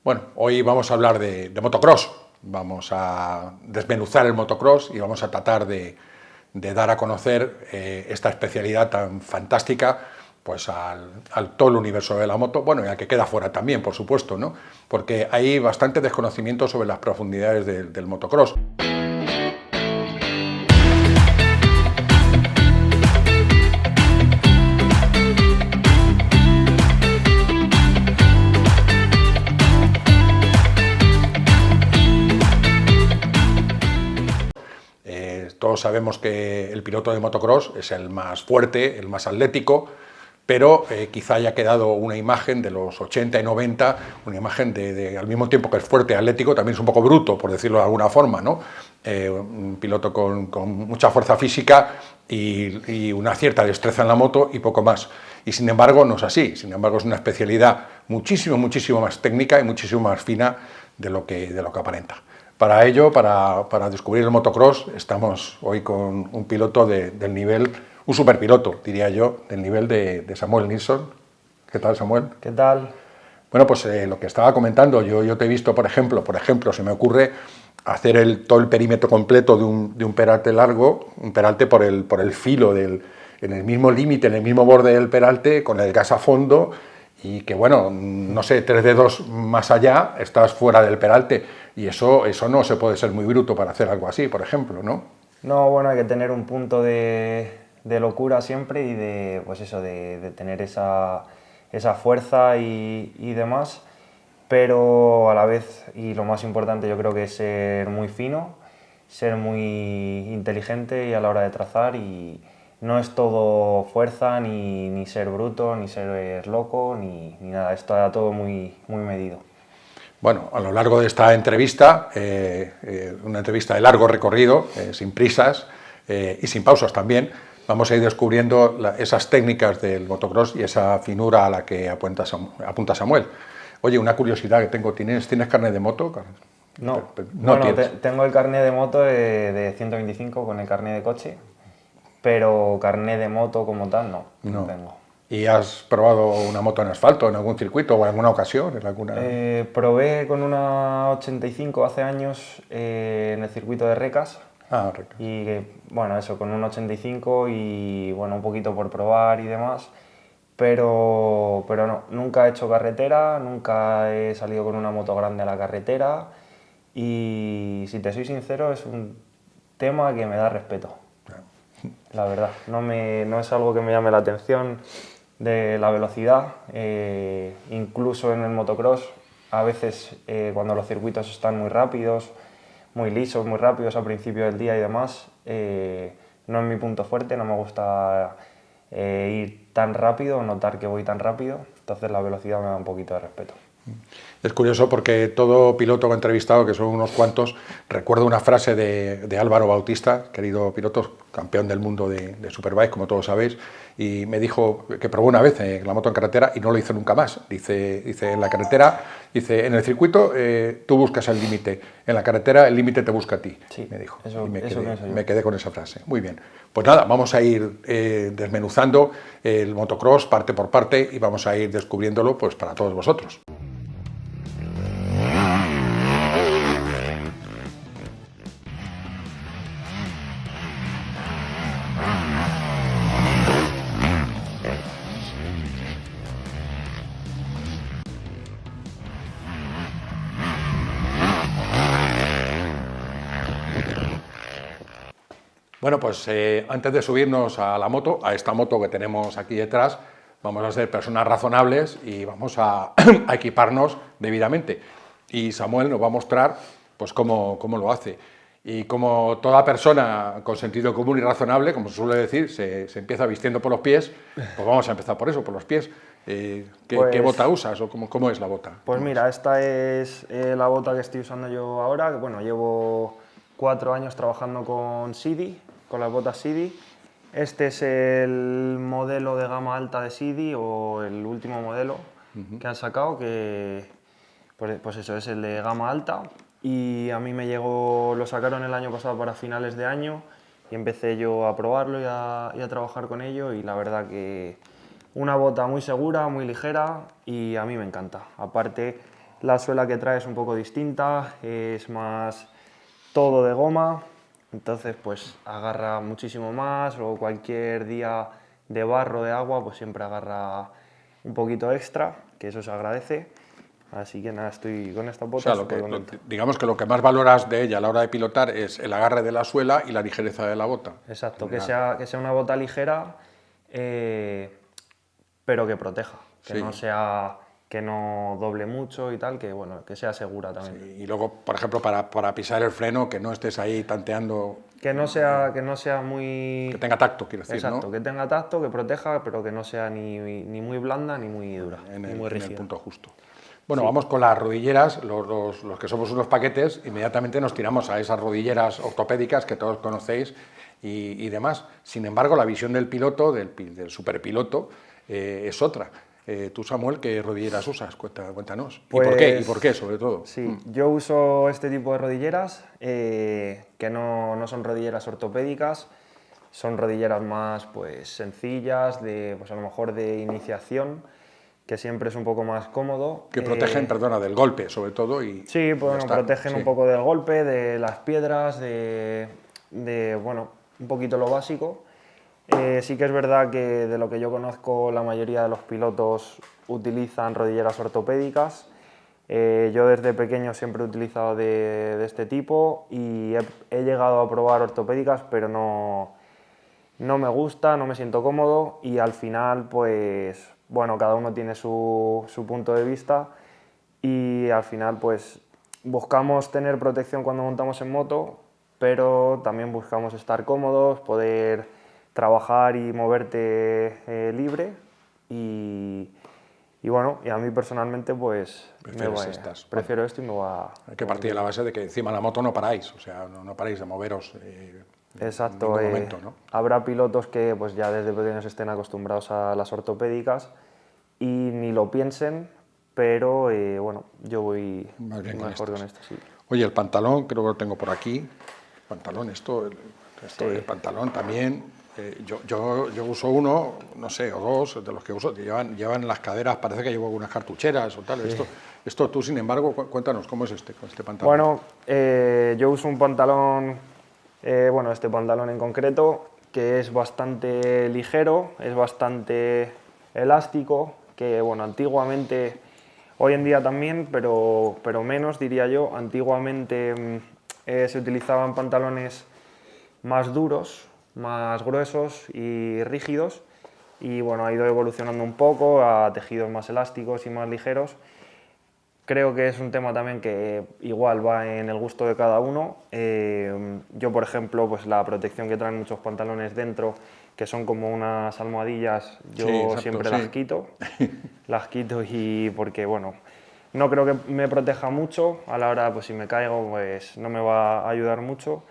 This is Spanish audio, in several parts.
Bueno, hoy vamos a hablar de motocross, vamos a desmenuzar el motocross y vamos a tratar de dar a conocer esta especialidad tan fantástica pues al todo el universo de la moto, bueno, y al que queda fuera también, por supuesto, ¿no? Porque hay bastante desconocimiento sobre las profundidades del motocross. Todos sabemos que el piloto de motocross es el más fuerte, el más atlético, pero quizá haya quedado una imagen de los 80 y 90, una imagen al mismo tiempo que es fuerte y atlético, también es un poco bruto, por decirlo de alguna forma, ¿no? Un piloto con mucha fuerza física y una cierta destreza en la moto y poco más. Y sin embargo no es así, sin embargo es una especialidad muchísimo más técnica y muchísimo más fina de lo que aparenta. Para ello, para descubrir el motocross, estamos hoy con un piloto del nivel, un superpiloto, diría yo, del nivel de Samuel Nilsson. ¿Qué tal, Samuel? ¿Qué tal? Bueno, pues lo que estaba comentando, yo te he visto, por ejemplo, se me ocurre hacer todo el perímetro completo de un peralte largo, un peralte por el filo, en el mismo límite, en el mismo borde del peralte, con el gas a fondo, y que, bueno, no sé, 3 dedos más allá estás fuera del peralte, y eso no se puede ser muy bruto para hacer algo así, por ejemplo, ¿no? No, bueno, hay que tener un punto de locura siempre y pues eso, de tener esa fuerza y demás, pero a la vez, y lo más importante yo creo que es ser muy fino, ser muy inteligente y a la hora de trazar, y no es todo fuerza, ni ser bruto, ni ser loco, ni nada, está todo muy medido. Bueno, a lo largo de esta entrevista, una entrevista de largo recorrido, sin prisas y sin pausas también, vamos a ir descubriendo esas técnicas del motocross y esa finura a la que apunta Samuel. Oye, una curiosidad que tengo, ¿tienes carnet de moto? No, no bueno, tienes. tengo el carnet de moto de 125 con el carnet de coche, pero carnet de moto como tal no tengo. ¿Y has probado una moto en asfalto en algún circuito o en alguna ocasión? Probé con una 85 hace años en el circuito de Recas. Recas. Y bueno, eso, con un 85 y bueno, un poquito por probar y demás. Pero no, nunca he hecho carretera, nunca he salido con una moto grande a la carretera. Y si te soy sincero, es un tema que me da respeto. La verdad, no es algo que me llame la atención de la velocidad, incluso en el motocross, a veces cuando los circuitos están muy rápidos, muy lisos, muy rápidos al principio del día y demás, no es mi punto fuerte, no me gusta ir tan rápido, notar que voy tan rápido, entonces la velocidad me da un poquito de respeto. Es curioso porque todo piloto que he entrevistado, que son unos cuantos, recuerdo una frase de Álvaro Bautista, querido piloto, campeón del mundo de Superbike, como todos sabéis, y me dijo que probó una vez la moto en carretera y no lo hizo nunca más. Dice en la carretera, en el circuito tú buscas el límite, en la carretera el límite te busca a ti, sí, me dijo. Eso, y me quedé con esa frase. Muy bien. Pues nada, vamos a ir desmenuzando el motocross parte por parte y vamos a ir descubriéndolo pues para todos vosotros. Bueno, pues antes de subirnos a la moto, a esta moto que tenemos aquí detrás, vamos a ser personas razonables y vamos a equiparnos debidamente. Y Samuel nos va a mostrar pues, cómo lo hace. Y como toda persona con sentido común y razonable, como se suele decir, se empieza vistiendo por los pies, pues vamos a empezar por eso, por los pies. ¿Qué bota usas o cómo es la bota? Pues mira, esta es la bota que estoy usando yo ahora. Bueno, llevo 4 años trabajando con Sidi, con las botas Sidi. Este es el modelo de gama alta de Sidi, o el último modelo que han sacado, que pues eso es el de gama alta. Y a mí lo sacaron el año pasado para finales de año y empecé yo a probarlo y a trabajar con ello, y la verdad que una bota muy segura, muy ligera, y a mí me encanta. Aparte, La suela que trae es un poco distinta, es más todo de goma, entonces pues agarra muchísimo más, o cualquier día de barro, de agua, pues siempre agarra un poquito extra, que eso se agradece. Así que nada, estoy con esta O bota sea, súper contento. digamos que lo que más valoras de ella a la hora de pilotar es el agarre de la suela y la ligereza de la bota. Exacto, que sea una bota ligera, pero que proteja, que Sí. no sea, que no doble mucho y tal, que bueno, que sea segura también. Sí, y luego, por ejemplo, para pisar el freno, que no estés ahí tanteando, Que no sea muy... que tenga tacto, quiero decir, Exacto, ¿no? que tenga tacto, que proteja, pero que no sea ni muy blanda ni muy dura, ni muy En el rígida. punto justo. Bueno, vamos con las rodilleras, los que somos unos paquetes, inmediatamente nos tiramos a esas rodilleras ortopédicas que todos conocéis y demás. Sin embargo, la visión del piloto, del superpiloto, es otra. Tú, Samuel, ¿qué rodilleras usas? Cuéntanos. Pues, ¿Y por qué? ¿Y por qué, sobre todo? Sí, yo uso este tipo de rodilleras, que no son rodilleras ortopédicas, son rodilleras más pues, sencillas, pues, a lo mejor de iniciación, que siempre es un poco más cómodo. Que protegen, perdona, del golpe, sobre todo. Sí, pues, bueno, protegen sí. un poco del golpe, de las piedras, bueno, un poquito lo básico. Sí que es verdad que de lo que yo conozco la mayoría de los pilotos utilizan rodilleras ortopédicas. Yo desde pequeño siempre he utilizado de este tipo y he llegado a probar ortopédicas, pero no me gusta, no me siento cómodo y al final pues bueno, cada uno tiene su punto de vista y al final pues buscamos tener protección cuando montamos en moto, pero también buscamos estar cómodos, poder trabajar y moverte libre y bueno, y a mí personalmente pues prefiero esto y me va... Hay que partir de la base de que encima de la moto no paráis, o sea, no paráis de moveros Exacto, en ningún momento, ¿no? Habrá pilotos que pues ya desde pequeños estén acostumbrados a las ortopédicas y ni lo piensen, pero bueno, yo voy mejor con esto, sí. Oye, el pantalón, creo que lo tengo por aquí. Pantalón, Sí. el pantalón también. Yo uso uno, no sé, o dos de los que uso, que llevan en las caderas, parece que llevo algunas cartucheras o tal. Sí. Esto tú, sin embargo, cuéntanos, ¿cómo es con este pantalón? Bueno, yo uso un pantalón, bueno, este pantalón en concreto, que es bastante ligero, es bastante elástico, que bueno, antiguamente, hoy en día también, pero menos diría yo, antiguamente se utilizaban pantalones más duros, más gruesos y rígidos y bueno, ha ido evolucionando un poco a tejidos más elásticos y más ligeros. Creo que es un tema también que igual va en el gusto de cada uno. Yo, por ejemplo, pues la protección que traen muchos pantalones dentro, que son como unas almohadillas, yo Sí, exacto, siempre sí. las quito y porque bueno, no creo que me proteja mucho, a la hora pues si me caigo pues no me va a ayudar mucho.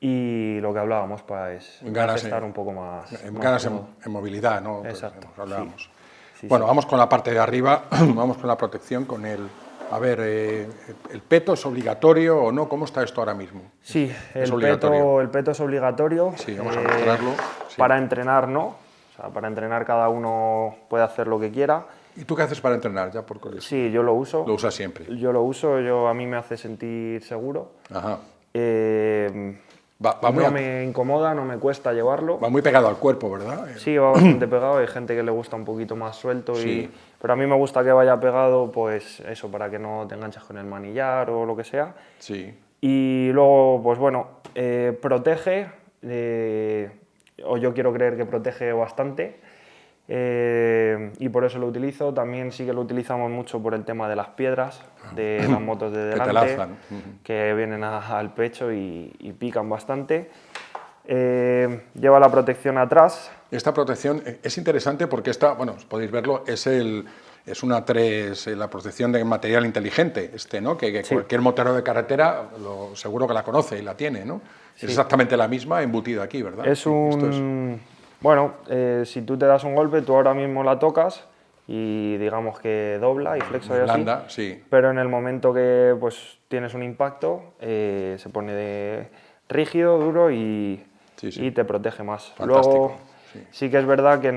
Y lo que hablábamos pues, es estar un poco más... Ganas en movilidad, ¿no? Exacto. Pues, hablábamos. Sí, bueno, sí. Vamos con la parte de arriba, vamos con la protección, con el... A ver, ¿el peto es obligatorio o no? ¿Cómo está esto ahora mismo? Sí, ¿Es el obligatorio? peto es obligatorio. Sí, vamos a mostrarlo. Sí. Para entrenar no, o sea, para entrenar cada uno puede hacer lo que quiera. ¿Y tú qué haces para entrenar? Ya por curiosidad. Sí, yo lo uso. Lo usas siempre. Yo lo uso, a mí me hace sentir seguro. Ajá. No me incomoda, no me cuesta llevarlo. Va muy pegado al cuerpo, ¿verdad? Sí, va bastante pegado, hay gente que le gusta un poquito más suelto, Sí. pero a mí me gusta que vaya pegado, pues eso, para que no te enganches con el manillar o lo que sea. Sí. Y luego, pues bueno, protege, o yo quiero creer que protege bastante, y por eso lo utilizo. También sí que lo utilizamos mucho por el tema de las piedras, de las motos de delante, que te lanzan. que vienen al pecho y pican bastante. Lleva la protección atrás. Esta protección es interesante porque esta, bueno, podéis verlo, es una 3, la protección de material inteligente, ¿no? Que sí. Cualquier motero de carretera seguro que la conoce y la tiene, ¿no? Sí. Es exactamente la misma embutida aquí, ¿verdad? Es Bueno, si tú te das un golpe, tú ahora mismo la tocas y digamos que dobla y flexa y así, sí. Pero en el momento que pues, tienes un impacto, se pone rígido, duro y te protege más. Fantástico. Luego, sí que es verdad que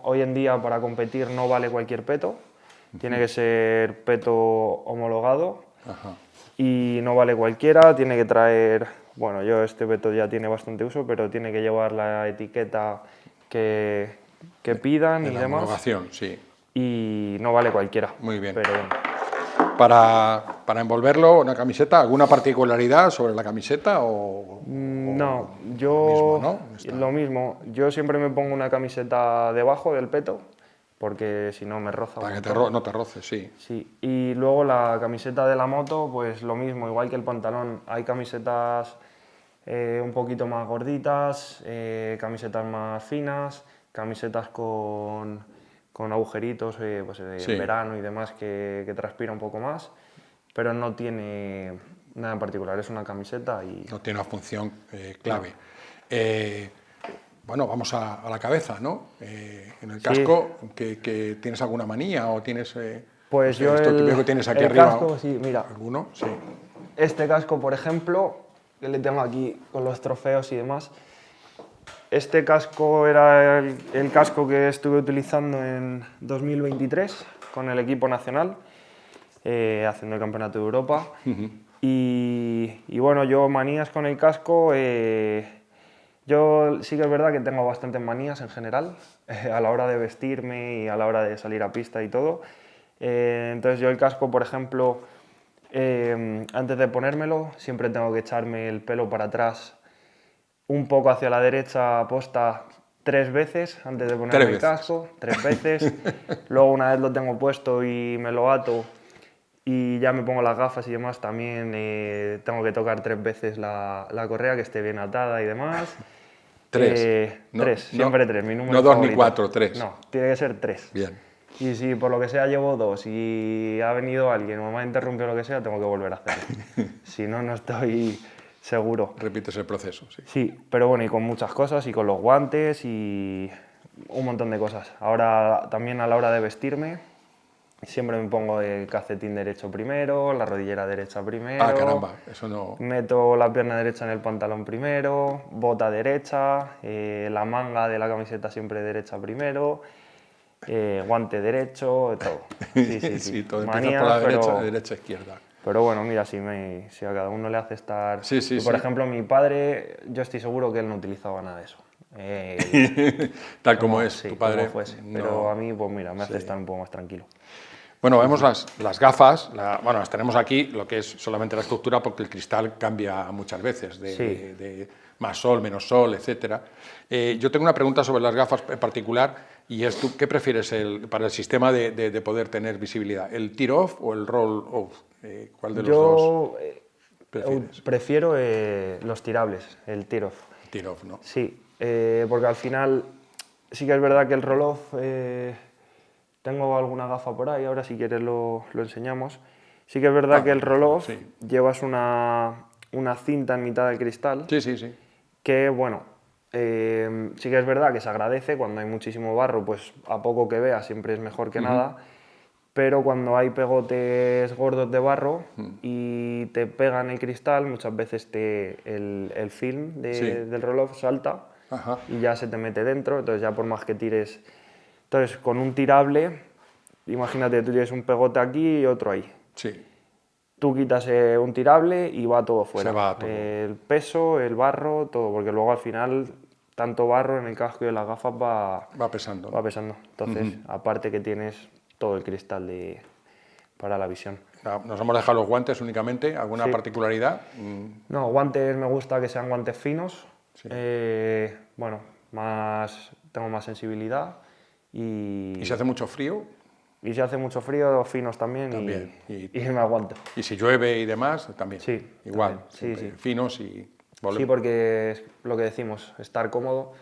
hoy en día para competir no vale cualquier peto. tiene que ser peto homologado. Ajá. Y no vale cualquiera, tiene que traer, bueno, este peto ya tiene bastante uso, pero tiene que llevar la etiqueta que pidan En y la demás. homologación, sí. Y no vale cualquiera. Muy bien. Pero bueno. Para envolverlo, una camiseta, ¿alguna particularidad sobre la camiseta o No, lo mismo, ¿no? lo mismo. Yo siempre me pongo una camiseta debajo del peto, porque si no me roza. Para un que montón. no te roces, sí. Sí, y luego la camiseta de la moto, pues lo mismo, igual que el pantalón. Hay camisetas un poquito más gorditas, camisetas más finas, camisetas con agujeritos pues, Sí. en verano y demás que transpira un poco más, pero no tiene nada en particular, es una camiseta y... No tiene una función clave. Bueno, vamos a la cabeza, ¿no? En el casco, que ¿tienes alguna manía o tienes...? Pues no sé, yo esto típico que tienes aquí el arriba. casco, sí, mira. ¿Alguno? Sí. Este casco, por ejemplo, que le tengo aquí con los trofeos y demás, este casco era el casco que estuve utilizando en 2023 con el equipo nacional, haciendo el Campeonato de Europa. Y bueno, yo manías con el casco, yo sí que es verdad que tengo bastantes manías en general, a la hora de vestirme y a la hora de salir a pista y todo. Entonces yo el casco, por ejemplo, antes de ponérmelo, siempre tengo que echarme el pelo para atrás un poco hacia la derecha posta 3 veces antes de ponerme el casco, 3 veces. Luego una vez lo tengo puesto y me lo ato y ya me pongo las gafas y demás, también tengo que tocar 3 veces la correa, que esté bien atada y demás. 3. Tres, siempre 3, mi número No 2 favorito. ni 4, 3. No, tiene que ser 3. Bien. Y si por lo que sea llevo 2 y ha venido alguien o me ha interrumpido lo que sea, tengo que volver a hacerlo. Si no, no estoy seguro. Repites el proceso, sí. Sí, pero bueno, y con muchas cosas, y con los guantes y un montón de cosas. Ahora también a la hora de vestirme, siempre me pongo el calcetín derecho primero, la rodillera derecha primero. Ah, caramba, eso no... Meto la pierna derecha en el pantalón primero, bota derecha, la manga de la camiseta siempre derecha primero, guante derecho, todo. Sí, todo Manías, empieza por la pero... derecha, derecha, izquierda. Pero bueno, mira, si a cada uno le hace estar... Sí, sí, por sí. ejemplo, mi padre, yo estoy seguro que él no utilizaba nada de eso. Tal como es, sí, tu padre. como fuese. Pero a mí, pues mira, me hace estar un poco más tranquilo. Bueno, vemos las gafas, bueno, las tenemos aquí, lo que es solamente la estructura, porque el cristal cambia muchas veces, de más sol, menos sol, etc. Yo tengo una pregunta sobre las gafas en particular, y es, ¿tú qué prefieres para el sistema de poder tener visibilidad? ¿El tear-off o el roll-off? ¿Cuál de los dos prefieres? Yo prefiero los tirables, el tear-off. Tear-off, ¿no? Sí, porque al final sí que es verdad que el roll-off... tengo alguna gafa por ahí, ahora si quieres lo enseñamos. Sí que es verdad que el roll-off llevas una cinta en mitad del cristal. Sí. Que, bueno, sí que es verdad que se agradece cuando hay muchísimo barro, pues a poco que veas siempre es mejor que nada. Pero cuando hay pegotes gordos de barro y te pegan el cristal, muchas veces el film del roll-off salta y ya se te mete dentro, entonces ya por más que tires... Entonces, con un tirable, imagínate, tú tienes un pegote aquí y otro ahí. Sí. Tú quitas un tirable y va todo fuera. Se va todo. El peso, el barro, todo, porque luego al final tanto barro en el casco y en las gafas va pesando. Va pesando. Entonces, aparte que tienes todo el cristal para la visión. Nos hemos dejado los guantes únicamente. ¿Alguna particularidad? No, guantes me gusta que sean guantes finos. Sí. Bueno, tengo más sensibilidad. ¿Y si hace mucho frío? Y si hace mucho frío, finos también. Y me aguanto. Y si llueve y demás, también. Sí. Igual. También. Sí. Finos y... Sí, porque es lo que decimos, estar cómodo,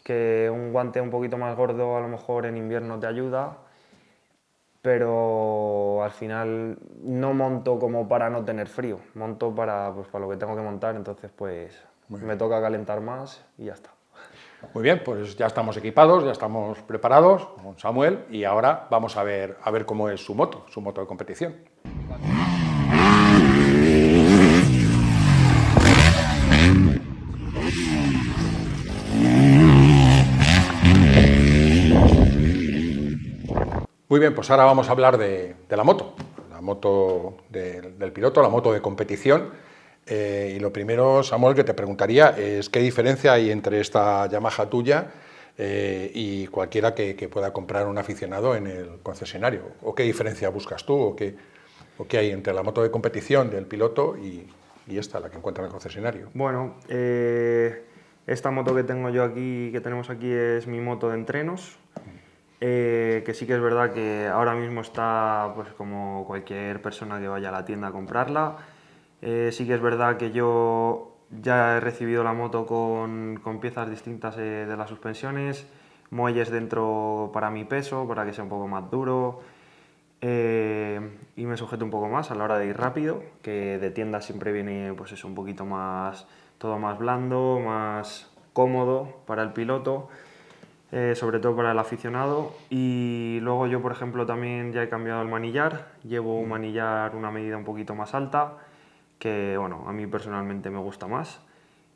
que un guante un poquito más gordo a lo mejor en invierno te ayuda, pero al final no monto como para no tener frío, monto para lo que tengo que montar, entonces pues me toca calentar más y ya está. Muy bien, pues ya estamos equipados, ya estamos preparados con Samuel y ahora vamos a ver cómo es su moto de competición. Muy bien, pues ahora vamos a hablar de la moto del piloto, la moto de competición. Y lo primero, Samuel, que te preguntaría es qué diferencia hay entre esta Yamaha tuya y cualquiera que pueda comprar un aficionado en el concesionario. ¿O qué diferencia buscas tú? ¿O qué hay entre la moto de competición del piloto y esta, la que encuentra en el concesionario? Bueno, esta moto que tengo yo aquí, que tenemos aquí, es mi moto de entrenos. Que sí que es verdad que ahora mismo está, pues como cualquier persona que vaya a la tienda a comprarla. Sí que es verdad que yo ya he recibido la moto con piezas distintas de las suspensiones, muelles dentro para mi peso, para que sea un poco más duro, y me sujete un poco más a la hora de ir rápido, que de tienda siempre viene pues eso, un poquito más, todo más blando, más cómodo para el piloto. Sobre todo para el aficionado. Y luego yo, por ejemplo, también ya he cambiado el manillar, llevo un manillar una medida un poquito más alta, que bueno, a mí personalmente me gusta más.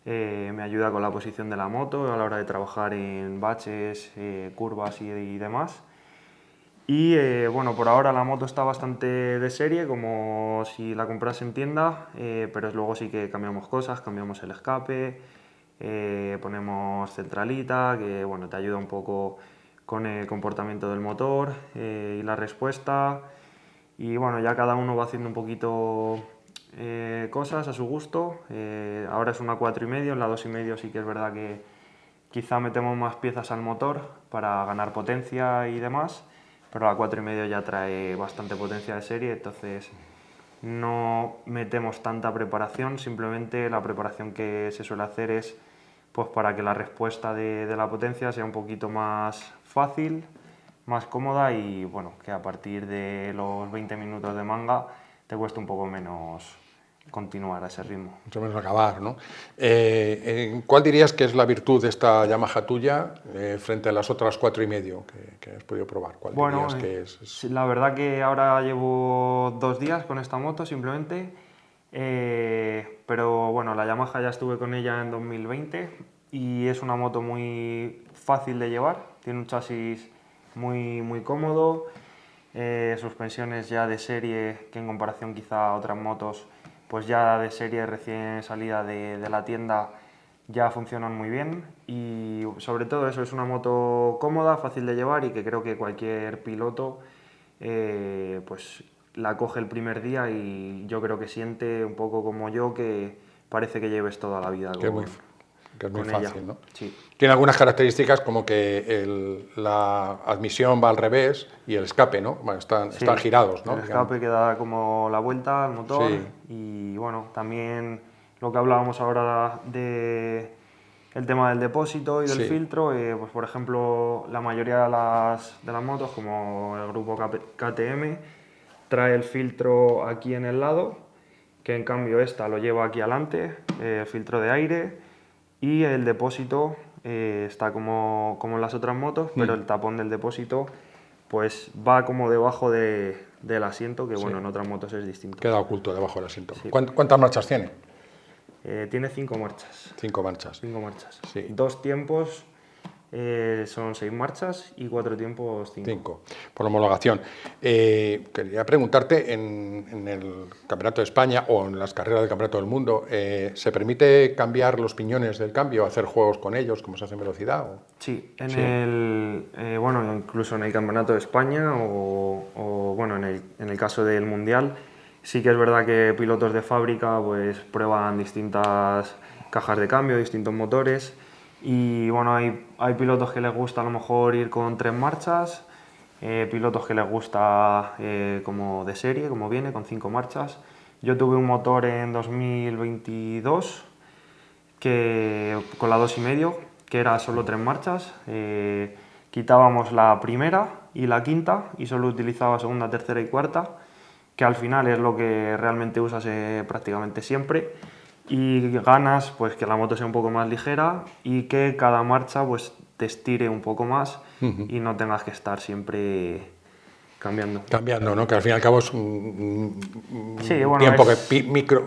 Me ayuda con la posición de la moto a la hora de trabajar en baches, curvas y demás. Y bueno, por ahora la moto está bastante de serie, como si la compras en tienda, pero luego sí que cambiamos cosas, cambiamos el escape, ponemos centralita, que bueno, te ayuda un poco con el comportamiento del motor y la respuesta. Y bueno, ya cada uno va haciendo un poquito cosas a su gusto. Ahora es una 4,5, en la 2,5 sí que es verdad que quizá metemos más piezas al motor para ganar potencia y demás, pero la 4,5 ya trae bastante potencia de serie, entonces no metemos tanta preparación, simplemente la preparación que se suele hacer es pues para que la respuesta de la potencia sea un poquito más fácil, más cómoda y bueno, que a partir de los 20 minutos de manga te cueste un poco menos continuar a ese ritmo. Mucho menos acabar, ¿no? ¿Cuál dirías que es la virtud de esta Yamaha tuya frente a las otras 4,5 que has podido probar? ¿Cuál dirías que es? La verdad que ahora llevo 2 días con esta moto simplemente, pero bueno, la Yamaha ya estuve con ella en 2020 y es una moto muy fácil de llevar, tiene un chasis muy cómodo, suspensiones ya de serie que en comparación quizá a otras motos pues ya de serie recién salida de la tienda ya funcionan muy bien y sobre todo eso, es una moto cómoda, fácil de llevar y que creo que cualquier piloto pues la coge el primer día y yo creo que siente un poco como yo que parece que lleves toda la vida que es muy fácil, ella. ¿no? Sí. Tiene algunas características como que la admisión va al revés y el escape, ¿no? Bueno, están girados, ¿no? El escape que da como la vuelta al motor y bueno, también lo que hablábamos ahora de el tema del depósito y del filtro, pues por ejemplo la mayoría de las motos, como el grupo KTM, trae el filtro aquí en el lado, que en cambio esta lo lleva aquí adelante, el filtro de aire, y el depósito está como en las otras motos, pero el tapón del depósito pues va como debajo del asiento, que bueno, en otras motos es distinto. Queda oculto debajo del asiento. Sí. ¿Cuántas marchas tiene? Tiene 5 marchas. 5 marchas. 5 marchas. Sí. 2 tiempos son 6 marchas y 4 tiempos 5. 5, por la homologación. Quería preguntarte, en el Campeonato de España o en las carreras del Campeonato del Mundo, ¿se permite cambiar los piñones del cambio, hacer juegos con ellos, como se hace en velocidad? ¿O? Sí, bueno, incluso en el Campeonato de España o bueno, en el caso del Mundial, sí que es verdad que pilotos de fábrica pues prueban distintas cajas de cambio, distintos motores. Y bueno, hay pilotos que les gusta a lo mejor ir con 3 marchas, pilotos que les gusta como de serie, como viene, con 5 marchas. Yo tuve un motor en 2022 con la 2,5, que era solo 3 marchas. Quitábamos la primera y la quinta y solo utilizaba segunda, tercera y cuarta, que al final es lo que realmente usas prácticamente siempre. Y ganas pues que la moto sea un poco más ligera y que cada marcha pues te estire un poco más y no tengas que estar siempre cambiando. Cambiando, ¿no? Que al fin y al cabo es un bueno, tiempo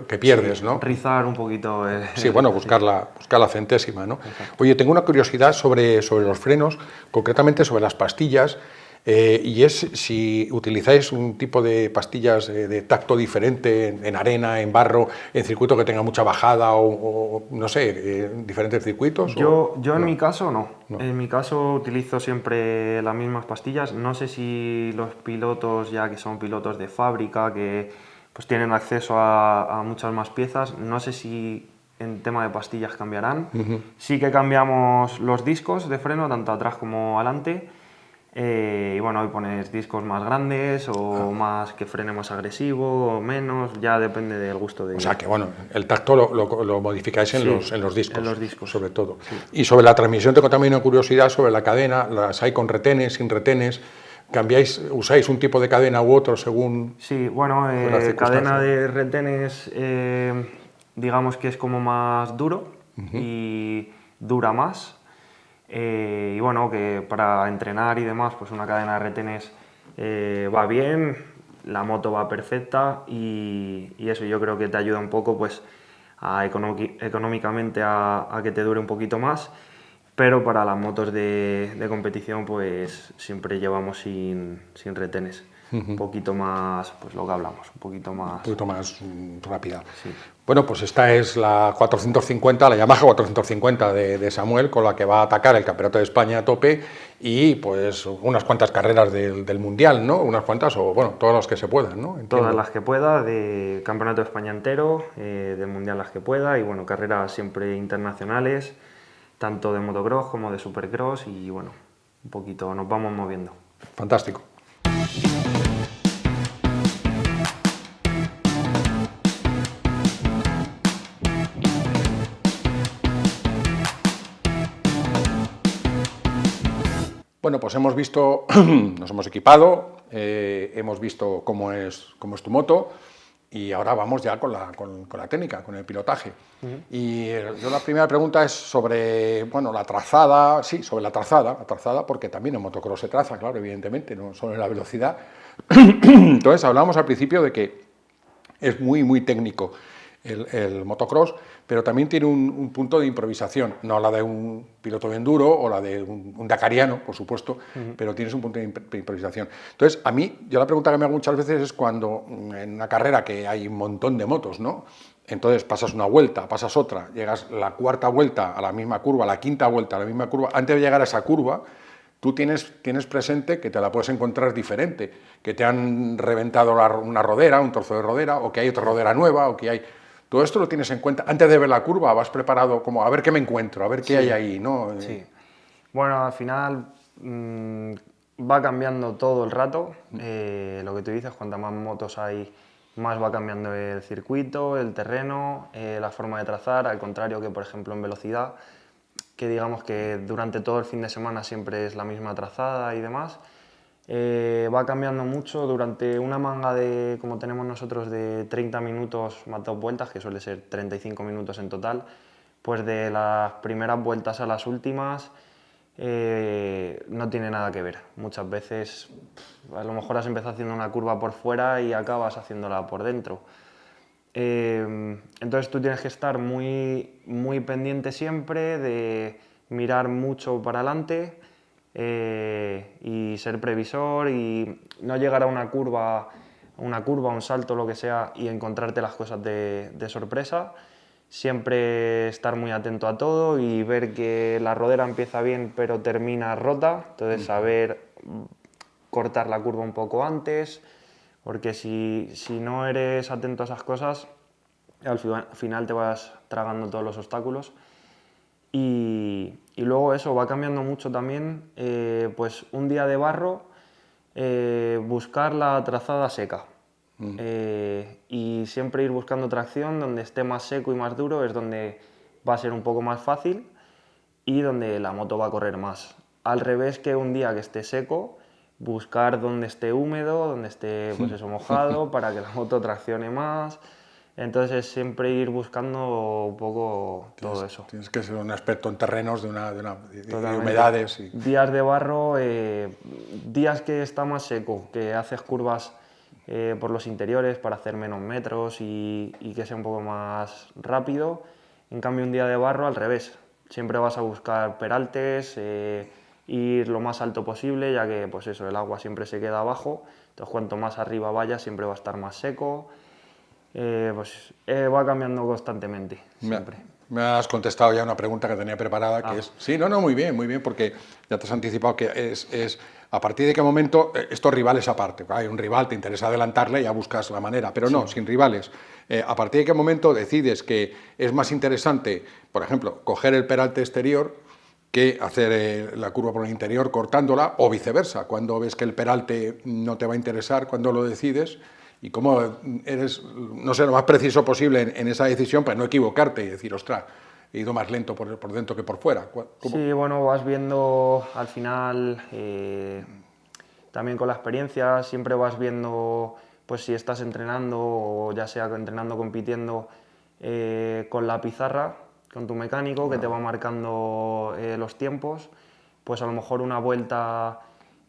que pierdes, ¿no? Rizar un poquito. Sí, bueno, buscar la centésima, ¿no? Exacto. Oye, tengo una curiosidad sobre los frenos, concretamente sobre las pastillas. Y es si utilizáis un tipo de pastillas de tacto diferente en arena, en barro, en circuito que tenga mucha bajada o no sé, diferentes circuitos. Yo no. en mi caso no. No. En mi caso utilizo siempre las mismas pastillas. No sé si los pilotos, ya que son pilotos de fábrica, que pues tienen acceso a muchas más piezas, no sé si en tema de pastillas cambiarán. Sí que cambiamos los discos de freno, tanto atrás como adelante. Y bueno, hoy pones discos más grandes o más que frene más agresivo o menos, ya depende del gusto de... O sea que bueno, el tacto lo modificáis en, Sí, los discos, en los discos, sobre todo. sí. Y sobre la transmisión tengo también una curiosidad sobre la cadena, las hay con retenes, sin retenes, cambiáis, usáis un tipo de cadena u otro según... Sí, bueno, las circunstancias. cadena de retenes, digamos que es como más duro y dura más. Y bueno, que para entrenar y demás, pues una cadena de retenes va bien, la moto va perfecta y eso yo creo que te ayuda un poco pues económicamente a que te dure un poquito más. Pero para las motos de competición pues siempre llevamos sin retenes. Un poquito más, pues lo que hablamos, un poquito más rápida. Sí. Bueno, pues esta es la 450, la Yamaha 450 de Samuel, con la que va a atacar el Campeonato de España a tope y pues unas cuantas carreras del Mundial, ¿no? Unas cuantas, o bueno, todas las que se puedan, ¿no? Entiendo. Todas las que pueda, de Campeonato de España entero, del Mundial las que pueda y bueno, carreras siempre internacionales, tanto de motocross como de supercross y bueno, un poquito nos vamos moviendo. Fantástico. Bueno, pues hemos visto, nos hemos equipado, hemos visto cómo es tu moto y ahora vamos ya con la técnica, con el pilotaje. Y yo la primera pregunta es sobre, bueno, la trazada, sí, sobre la trazada, porque también en motocross se traza, claro, evidentemente, no solo en la velocidad. Entonces, hablábamos al principio de que es muy, muy técnico el motocross, pero también tiene un punto de improvisación, no la de un piloto de enduro o la de un dakariano, por supuesto, pero tienes un punto de improvisación. Entonces, a mí, yo la pregunta que me hago muchas veces es cuando en una carrera que hay un montón de motos, ¿no? Entonces pasas una vuelta, pasas otra, llegas la cuarta vuelta a la misma curva, la quinta vuelta a la misma curva, antes de llegar a esa curva, tú tienes presente que te la puedes encontrar diferente, que te han reventado una rodera, un trozo de rodera, o que hay otra rodera nueva, o que hay... Todo esto lo tienes en cuenta. Antes de ver la curva vas preparado como a ver qué me encuentro, a ver qué hay ahí, ¿no? Sí. Bueno, al final va cambiando todo el rato. Lo que tú dices, cuantas más motos hay, más va cambiando el circuito, el terreno, la forma de trazar, al contrario que, por ejemplo, en velocidad, que digamos que durante todo el fin de semana siempre es la misma trazada y demás. Va cambiando mucho durante una manga de, como tenemos nosotros, de 30 minutos más 2 vueltas, que suele ser 35 minutos en total, pues de las primeras vueltas a las últimas no tiene nada que ver. Muchas veces a lo mejor has empezado haciendo una curva por fuera y acabas haciéndola por dentro. Entonces tú tienes que estar muy, muy pendiente siempre de mirar mucho para adelante y ser previsor y no llegar a una curva, un salto, lo que sea, y encontrarte las cosas de sorpresa. Siempre estar muy atento a todo y ver que la rodera empieza bien pero termina rota, entonces saber cortar la curva un poco antes, porque si no eres atento a esas cosas, al final te vas tragando todos los obstáculos. Y luego eso va cambiando mucho también, pues un día de barro, buscar la trazada seca. Y siempre ir buscando tracción donde esté más seco y más duro, es donde va a ser un poco más fácil y donde la moto va a correr más. Al revés que un día que esté seco, buscar donde esté húmedo, donde esté pues eso, mojado, para que la moto traccione más. Entonces siempre ir buscando un poco todo eso. Tienes que ser un experto en terrenos de Totalmente. humedades. Días de barro, días que está más seco, que haces curvas por los interiores para hacer menos metros y que sea un poco más rápido. En cambio un día de barro al revés, siempre vas a buscar peraltes, ir lo más alto posible, ya que pues eso, el agua siempre se queda abajo, entonces cuanto más arriba vaya siempre va a estar más seco, va cambiando constantemente, siempre. Me has contestado ya una pregunta que tenía preparada, que es... Sí, no, muy bien, porque ya te has anticipado que es a partir de qué momento, estos rivales aparte, hay un rival, te interesa adelantarle, ya buscas la manera, pero no, sin rivales. A partir de qué momento decides que es más interesante, por ejemplo, coger el peralte exterior que hacer la curva por el interior cortándola, o viceversa, cuando ves que el peralte no te va a interesar, cuando lo decides, y cómo eres, no sé, lo más preciso posible en esa decisión para no equivocarte y decir, ostras, he ido más lento por dentro que por fuera. ¿Cómo? Sí, bueno, vas viendo al final, también con la experiencia, siempre vas viendo pues si estás entrenando o ya sea entrenando, compitiendo con la pizarra, con tu mecánico que te va marcando los tiempos, pues a lo mejor una vuelta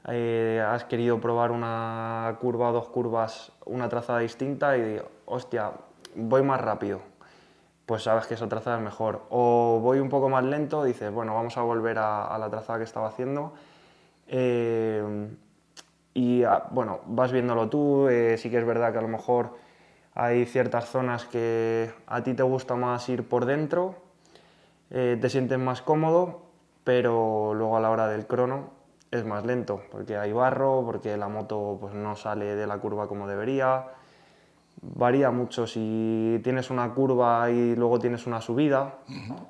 has querido probar una curva o 2 curvas, una trazada distinta y digo, hostia, voy más rápido, pues sabes que esa trazada es mejor. O voy un poco más lento, dices, bueno, vamos a volver a la trazada que estaba haciendo. Bueno, vas viéndolo tú, sí que es verdad que a lo mejor hay ciertas zonas que a ti te gusta más ir por dentro, te sientes más cómodo, pero luego a la hora del crono es más lento, porque hay barro, porque la moto pues, no sale de la curva como debería. Varía mucho, si tienes una curva y luego tienes una subida,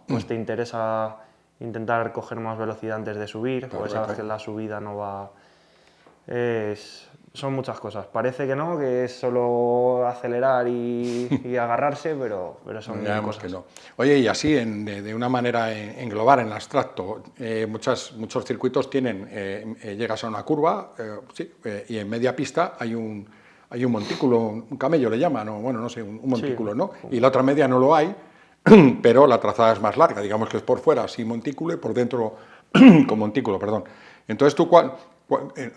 pues te interesa intentar coger más velocidad antes de subir, porque sabes que la subida no va... Son muchas cosas. Parece que no, que es solo acelerar y agarrarse, pero son mil cosas. Que no. Oye, y así, de una manera en global, en abstracto, muchos circuitos tienen, llegas a una curva, y en media pista hay un montículo, un camello le llaman, o bueno, no sé, un montículo, ¿no? Y la otra media no lo hay, pero la trazada es más larga, digamos que es por fuera sin montículo y por dentro con montículo, perdón. Entonces tú,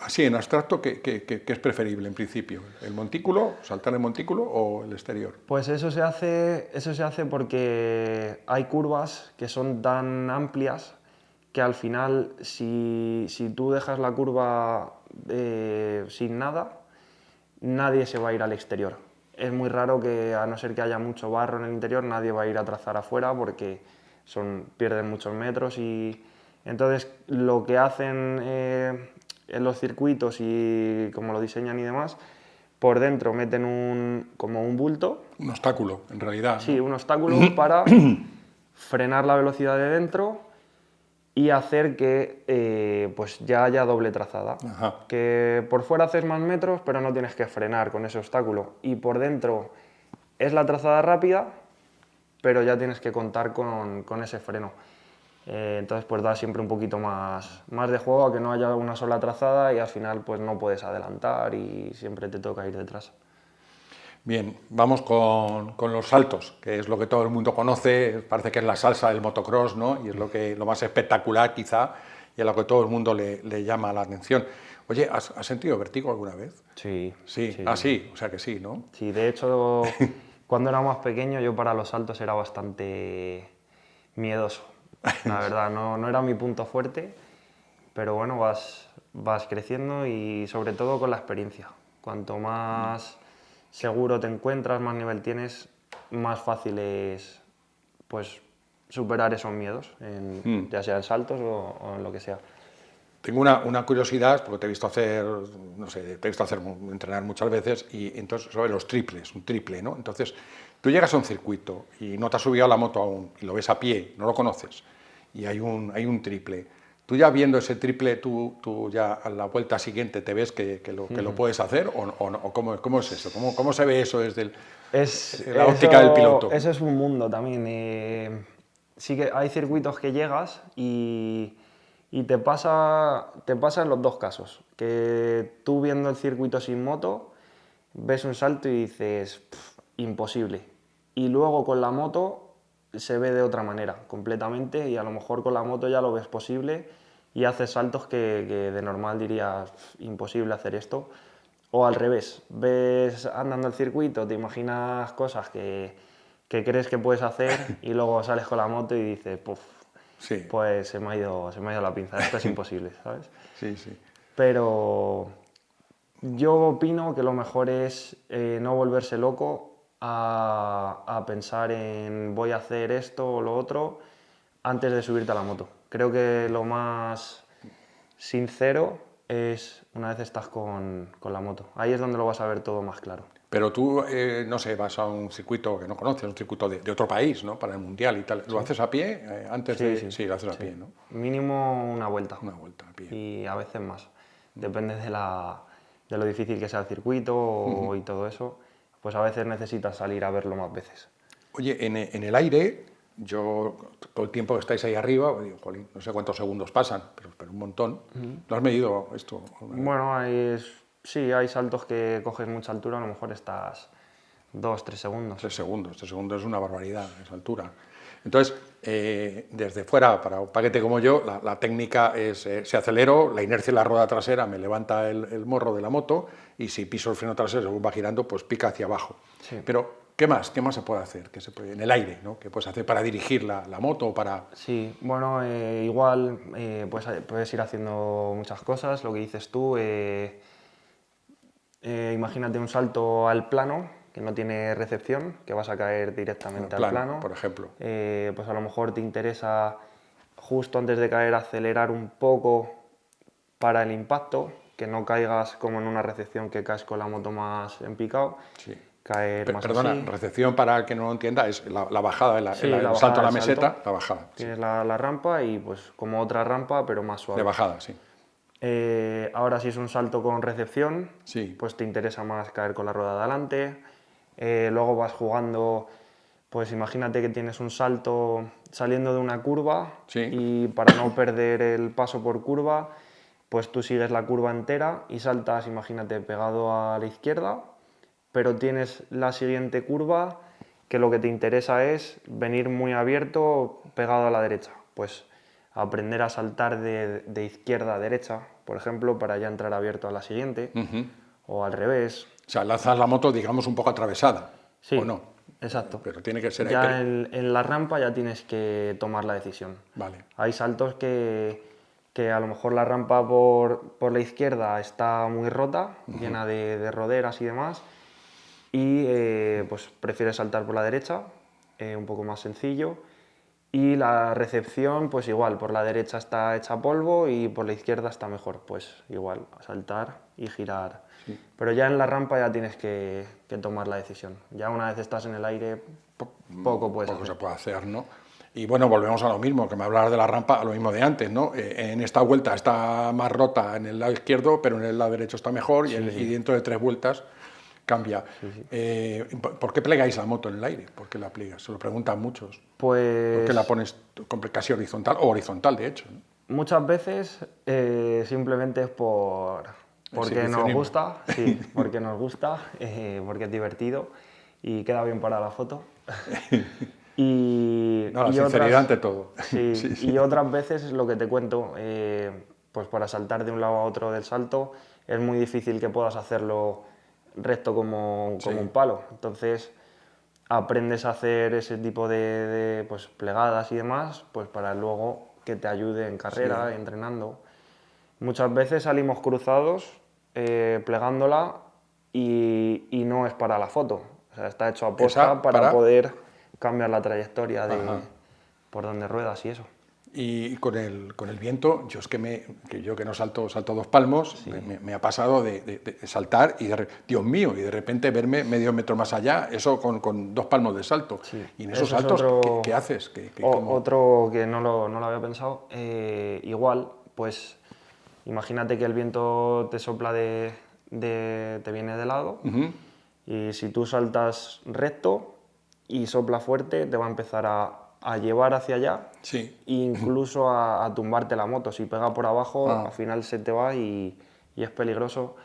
así en abstracto, ¿qué es preferible en principio? ¿El montículo, saltar el montículo o el exterior? Pues eso se hace porque hay curvas que son tan amplias que al final si tú dejas la curva sin nada, nadie se va a ir al exterior. Es muy raro que, a no ser que haya mucho barro en el interior, nadie va a ir a trazar afuera porque pierden muchos metros y entonces lo que hacen en los circuitos y como lo diseñan y demás, por dentro meten como un bulto. Un obstáculo, en realidad. Sí, ¿no? un obstáculo para frenar la velocidad de dentro y hacer que pues ya haya doble trazada. Ajá. Que por fuera haces más metros, pero no tienes que frenar con ese obstáculo. Y por dentro es la trazada rápida, pero ya tienes que contar con ese freno. Entonces pues da siempre un poquito más de juego a que no haya una sola trazada y al final pues no puedes adelantar y siempre te toca ir detrás. Bien, vamos con los saltos, que es lo que todo el mundo conoce, parece que es la salsa del motocross, ¿no? Y es lo más espectacular quizá, y a lo que todo el mundo le llama la atención. Oye, ¿has sentido vértigo alguna vez? Sí. Sí, sí. sí, o sea que sí, ¿no? Sí, de hecho, cuando era más pequeño yo para los saltos era bastante miedoso. La verdad, no era mi punto fuerte, pero bueno, vas creciendo y sobre todo con la experiencia. Cuanto más seguro te encuentras, más nivel tienes, más fácil es pues, superar esos miedos, ya sea en saltos o en lo que sea. Tengo una curiosidad, porque te he visto hacer, no sé, entrenar muchas veces, y entonces sobre los triples, un triple, ¿no? Entonces, tú llegas a un circuito y no te has subido a la moto aún, y lo ves a pie, no lo conoces, y hay un triple. Tú ya viendo ese triple, tú ya a la vuelta siguiente te ves que lo puedes hacer, o ¿cómo es eso? ¿Cómo se ve eso desde la óptica del piloto? Eso es un mundo también. Sí que hay circuitos que llegas y te pasa en los dos casos. Que tú viendo el circuito sin moto, ves un salto y dices, imposible. Y luego con la moto se ve de otra manera, completamente, y a lo mejor con la moto ya lo ves posible y haces saltos que de normal dirías, imposible hacer esto. O al revés, ves andando el circuito, te imaginas cosas que crees que puedes hacer y luego sales con la moto y dices, puf. Sí. pues se me ha ido la pinza, esto es imposible, ¿sabes? Sí, sí. Pero yo opino que lo mejor es no volverse loco a pensar en voy a hacer esto o lo otro antes de subirte a la moto. Creo que lo más sincero es una vez estás con la moto. Ahí es donde lo vas a ver todo más claro. Pero tú, no sé, vas a un circuito que no conoces, un circuito de otro país, ¿no? Para el Mundial y tal. ¿Lo haces a pie antes Sí, de...? sí. Sí, lo haces a Sí. pie, ¿no? Mínimo una vuelta. Una vuelta a pie. Y a veces más. Depende de lo difícil que sea el circuito y todo eso. Pues a veces necesitas salir a verlo más veces. Oye, en el aire, yo todo el tiempo que estáis ahí arriba, digo, jolín, no sé cuántos segundos pasan, pero un montón. ¿Lo has medido esto? Bueno, sí, hay saltos que coges mucha altura, a lo mejor estás 2-3 segundos. 3 segundos. 3 segundos es una barbaridad, esa altura. Entonces, desde fuera, para un paquete como yo, la técnica es, si acelero, la inercia de la rueda trasera me levanta el morro de la moto y si piso el freno trasero según va girando, pues pica hacia abajo. Sí. Pero, ¿qué más? ¿Qué más se puede hacer? ¿Qué se puede, en el aire, ¿no? ¿Qué puedes hacer para dirigir la moto o para...? Sí, bueno, igual puedes ir haciendo muchas cosas, lo que dices tú. Imagínate un salto al plano, que no tiene recepción, que vas a caer directamente al plano. Por ejemplo. Pues a lo mejor te interesa justo antes de caer acelerar un poco para el impacto, que no caigas como en una recepción que caes con la moto más en picado. Sí. Caer más Perdona, así. recepción para el que no lo entienda es la bajada, el la salto a bajada la del meseta, salto. la bajada. Sí. Tienes la rampa y pues como otra rampa, pero más suave. De bajada, sí. Ahora si es un salto con recepción, Sí. pues te interesa más caer con la rueda de adelante. Luego vas jugando, pues imagínate que tienes un salto saliendo de una curva Sí. y para no perder el paso por curva, pues tú sigues la curva entera y saltas, imagínate, pegado a la izquierda, pero tienes la siguiente curva que lo que te interesa es venir muy abierto pegado a la derecha. Pues aprender a saltar de izquierda a derecha, por ejemplo, para ya entrar abierto a la siguiente, o al revés. O sea, lanzas la moto, digamos, un poco atravesada, Sí, ¿o no? exacto. Pero tiene que ser... Ya en la rampa ya tienes que tomar la decisión. Vale. Hay saltos que a lo mejor la rampa por la izquierda está muy rota, llena de roderas y demás, y pues prefieres saltar por la derecha, un poco más sencillo. Y la recepción, pues igual, por la derecha está hecha polvo y por la izquierda está mejor. Pues igual, saltar y girar. Sí. Pero ya en la rampa ya tienes que tomar la decisión. Ya una vez estás en el aire, poco puedes Poco hacer. se puede hacer, ¿no? Y bueno, volvemos a lo mismo, que me hablabas de la rampa, a lo mismo de antes, ¿no? En esta vuelta está más rota en el lado izquierdo, pero en el lado derecho está mejor y dentro de 3 vueltas cambia. ¿Por qué plegáis la moto en el aire? ¿Por qué la pliegas? Se lo preguntan muchos. Pues ¿Por qué la pones casi horizontal o horizontal, de hecho, ¿no? muchas veces simplemente es porque nos Exhibicionismo. gusta, sí, porque nos gusta, porque es divertido y queda bien para la foto. No, la sinceridad ante todo. Sí, Sí, sí. y otras veces es lo que te cuento, pues para saltar de un lado a otro del salto es muy difícil que puedas hacerlo recto como un palo. Entonces aprendes a hacer ese tipo de pues, plegadas y demás, pues para luego que te ayude en carrera, entrenando. Muchas veces salimos cruzados plegándola y no es para la foto. O sea, está hecho a posta para poder cambiar la trayectoria por donde ruedas y eso. Y con el viento, yo es que yo que no salto 2 palmos, me ha pasado de saltar y Dios mío, y de repente verme medio metro más allá, eso con 2 palmos de salto. Sí. Y en esos Eso es saltos, otro, ¿qué haces? Otro que no lo había pensado, igual, pues imagínate que el viento te sopla te viene de lado y si tú saltas recto y sopla fuerte, te va a empezar a llevar hacia allá Sí. e incluso a tumbarte la moto. Si pega por abajo, al final se te va y es peligroso.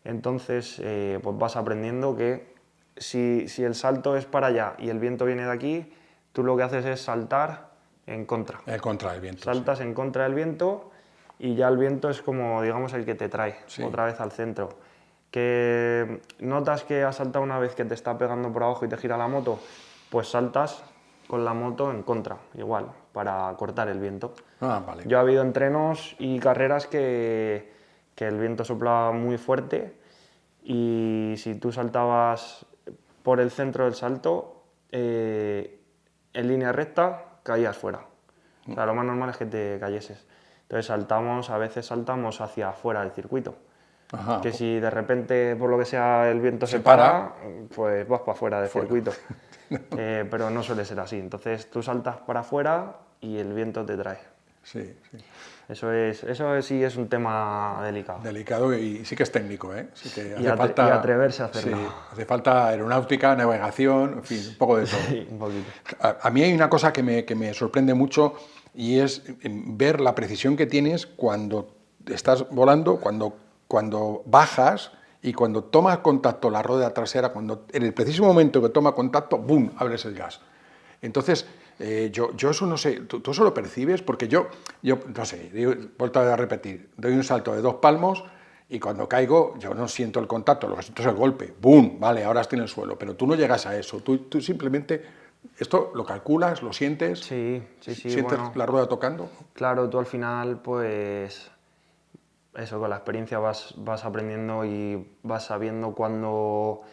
Entonces, pues vas aprendiendo que si el salto es para allá y el viento viene de aquí, tú lo que haces es saltar en contra. En contra del viento. Saltas en contra del viento y ya el viento es como, digamos, el que te trae otra vez al centro. Que notas que has saltado una vez que te está pegando por abajo y te gira la moto, pues saltas con la moto en contra, igual, para cortar el viento. Ah, vale. Yo ha habido entrenos y carreras que el viento soplaba muy fuerte y si tú saltabas por el centro del salto, en línea recta, caías fuera. O sea, lo más normal es que te cayeses. Entonces a veces saltamos hacia afuera del circuito. Ajá. Que si de repente, por lo que sea, el viento se para, pues vas para afuera del fuera. circuito. Pero no suele ser así. Entonces tú saltas para afuera y el viento te trae. Sí, sí. Eso sí es un tema delicado. Delicado y sí que es técnico, ¿eh? Sí que Y hace falta, y atreverse a hacerlo. sí, hace falta aeronáutica, navegación, en fin, un poco de todo. Sí, un poquito. A mí hay una cosa que me sorprende mucho y es ver la precisión que tienes cuando estás volando, cuando bajas y cuando tomas contacto la rueda trasera, cuando en el preciso momento que toma contacto, ¡boom!, abres el gas. Entonces, yo eso no sé, ¿tú eso lo percibes? Porque yo no sé, vuelto a repetir, doy un salto de 2 palmos y cuando caigo yo no siento el contacto, lo que siento es el golpe, ¡boom!, vale, ahora estoy en el suelo, pero tú no llegas a eso, tú simplemente, esto lo calculas, lo sientes, Sí, sientes bueno, la rueda tocando. claro, tú al final, pues, eso, con la experiencia vas aprendiendo y vas sabiendo cuándo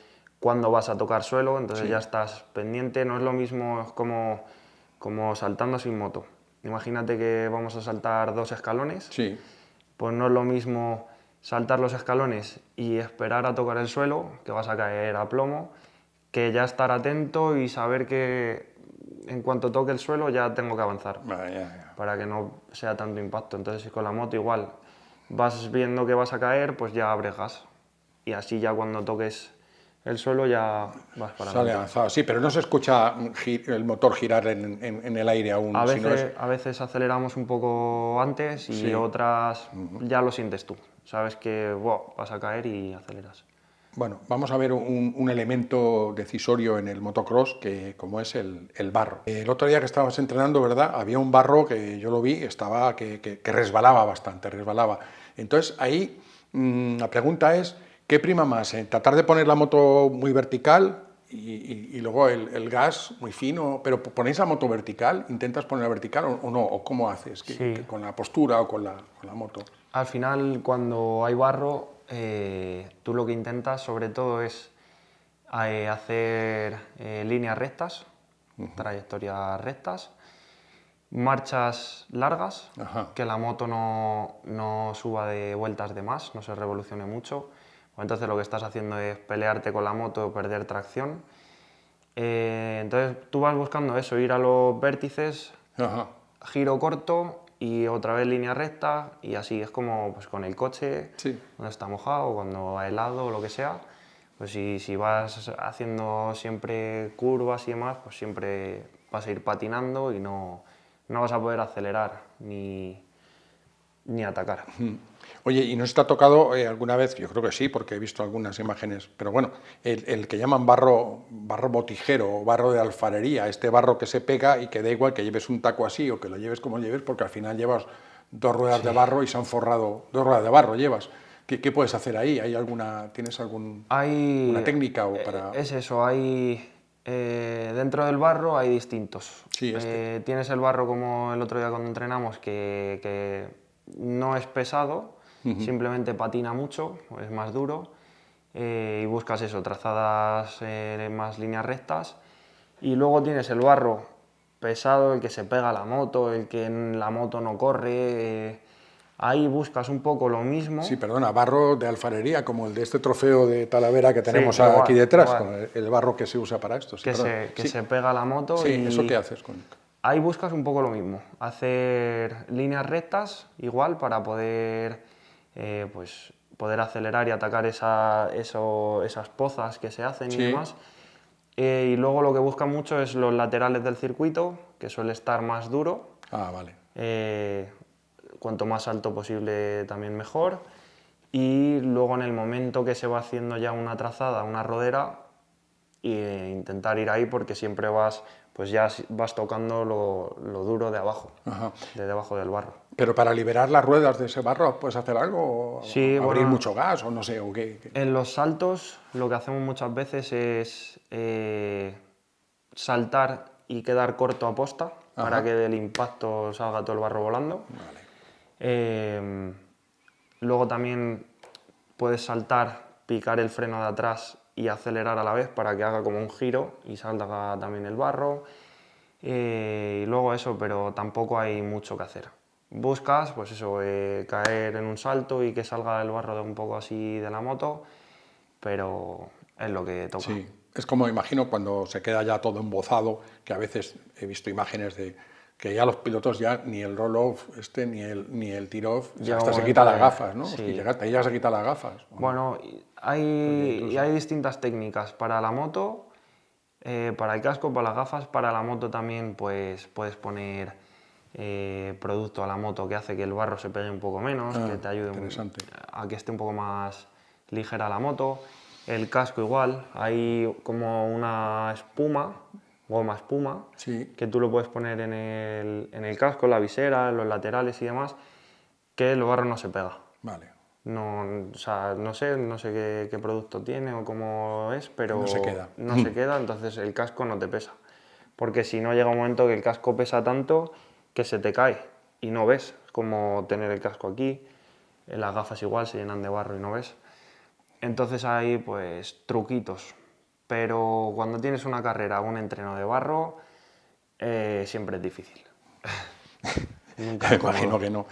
vas a tocar suelo, entonces Sí. ya estás pendiente, no es lo mismo, es como saltando sin moto. Imagínate que vamos a saltar 2 escalones, Sí, pues no es lo mismo saltar los escalones y esperar a tocar el suelo, que vas a caer a plomo, que ya estar atento y saber que en cuanto toque el suelo ya tengo que avanzar, ya. para que no sea tanto impacto. Entonces con la moto igual, vas viendo que vas a caer, pues ya abres gas y así ya cuando toques el suelo ya vas para Sale adelante. avanzado, sí, pero no se escucha el motor girar en el aire aún. A sino es, veces aceleramos un poco antes y Sí. otras ya lo sientes tú. Sabes que wow, vas a caer y aceleras. Bueno, vamos a ver un elemento decisorio en el motocross, que como es el barro. El otro día que estábamos entrenando, ¿verdad? Había un barro que yo lo vi, estaba que resbalaba bastante, resbalaba. Entonces ahí la pregunta es, ¿qué prima más? ¿Tratar de poner la moto muy vertical y luego el gas muy fino? ¿Pero ponéis la moto vertical? ¿Intentas ponerla vertical o no? ¿O cómo haces? Sí. ¿Con la postura o con la moto? Al final, cuando hay barro, tú lo que intentas sobre todo es hacer líneas rectas, trayectorias rectas, marchas largas, Ajá. que la moto no suba de vueltas de más, no se revolucione mucho. Entonces lo que estás haciendo es pelearte con la moto o perder tracción. Entonces tú vas buscando eso, ir a los vértices, Ajá. giro corto y otra vez línea recta y así es como pues, con el coche, Sí. cuando está mojado, cuando ha helado o lo que sea, pues si vas haciendo siempre curvas y demás, pues siempre vas a ir patinando y no vas a poder acelerar ni atacar. Oye, ¿y nos te ha tocado alguna vez? Yo creo que sí, porque he visto algunas imágenes, pero bueno, el que llaman barro botijero o barro de alfarería, este barro que se pega y que da igual que lleves un taco así o que lo lleves como lleves, porque al final llevas 2 ruedas de barro y se han forrado, 2 ruedas de barro llevas. ¿Qué puedes hacer ahí? ¿Tienes alguna técnica o para...? Es eso, dentro del barro hay distintos. Sí, Tienes el barro como el otro día cuando entrenamos, que no es pesado, simplemente patina mucho, es más duro, y buscas eso, trazadas más líneas rectas. Y luego tienes el barro pesado, el que se pega a la moto, el que en la moto no corre. Ahí buscas un poco lo mismo. Sí, perdona, barro de alfarería, como el de este trofeo de Talavera que tenemos igual, aquí detrás, igual. con el barro que se usa para esto. Sí, Que se pega a la moto. Sí, y ¿eso qué haces con...? Ahí buscas un poco lo mismo, hacer líneas rectas igual para poder, pues, poder acelerar y atacar esas pozas que se hacen y demás. Y luego lo que busca mucho es los laterales del circuito, que suele estar más duro. Ah, vale. Cuanto más alto posible también mejor. Y luego en el momento que se va haciendo ya una trazada, una rodera, intentar ir ahí porque siempre pues ya vas tocando lo duro de abajo, de debajo del barro. Pero para liberar las ruedas de ese barro, ¿puedes hacer algo? Sí, ¿Abrir mucho gas o no sé? ¿O qué? En los saltos lo que hacemos muchas veces es saltar y quedar corto a posta para que del impacto salga todo el barro volando. Vale. Luego también puedes saltar, picar el freno de atrás y acelerar a la vez para que haga como un giro y salga también el barro. Y luego eso, pero tampoco hay mucho que hacer. Buscas, pues eso, caer en un salto y que salga el barro de un poco así de la moto, pero es lo que toca. Sí, es como imagino cuando se queda ya todo embozado, que a veces he visto imágenes de que ya los pilotos ya ni el roll-off ni el tiro-off, o sea, hasta se quitan las gafas, ¿no? Sí. Es que ahí ya se quitan las gafas. Bueno, hay distintas técnicas para la moto, para el casco, para las gafas, para la moto también pues puedes poner producto a la moto que hace que el barro se pegue un poco menos, que te ayude a que esté un poco más ligera la moto. El casco igual, hay como una espuma, goma espuma, Sí. que tú lo puedes poner en el casco, en la visera, en los laterales y demás, que el barro no se pega. Vale. No, o sea, no sé qué producto tiene o cómo es, pero No se queda. no se queda, entonces el casco no te pesa. Porque si no llega un momento que el casco pesa tanto que se te cae y no ves, es como tener el casco aquí, las gafas igual se llenan de barro y no ves. Entonces hay pues truquitos, pero cuando tienes una carrera o un entreno de barro, siempre es difícil. Nunca imagino que no.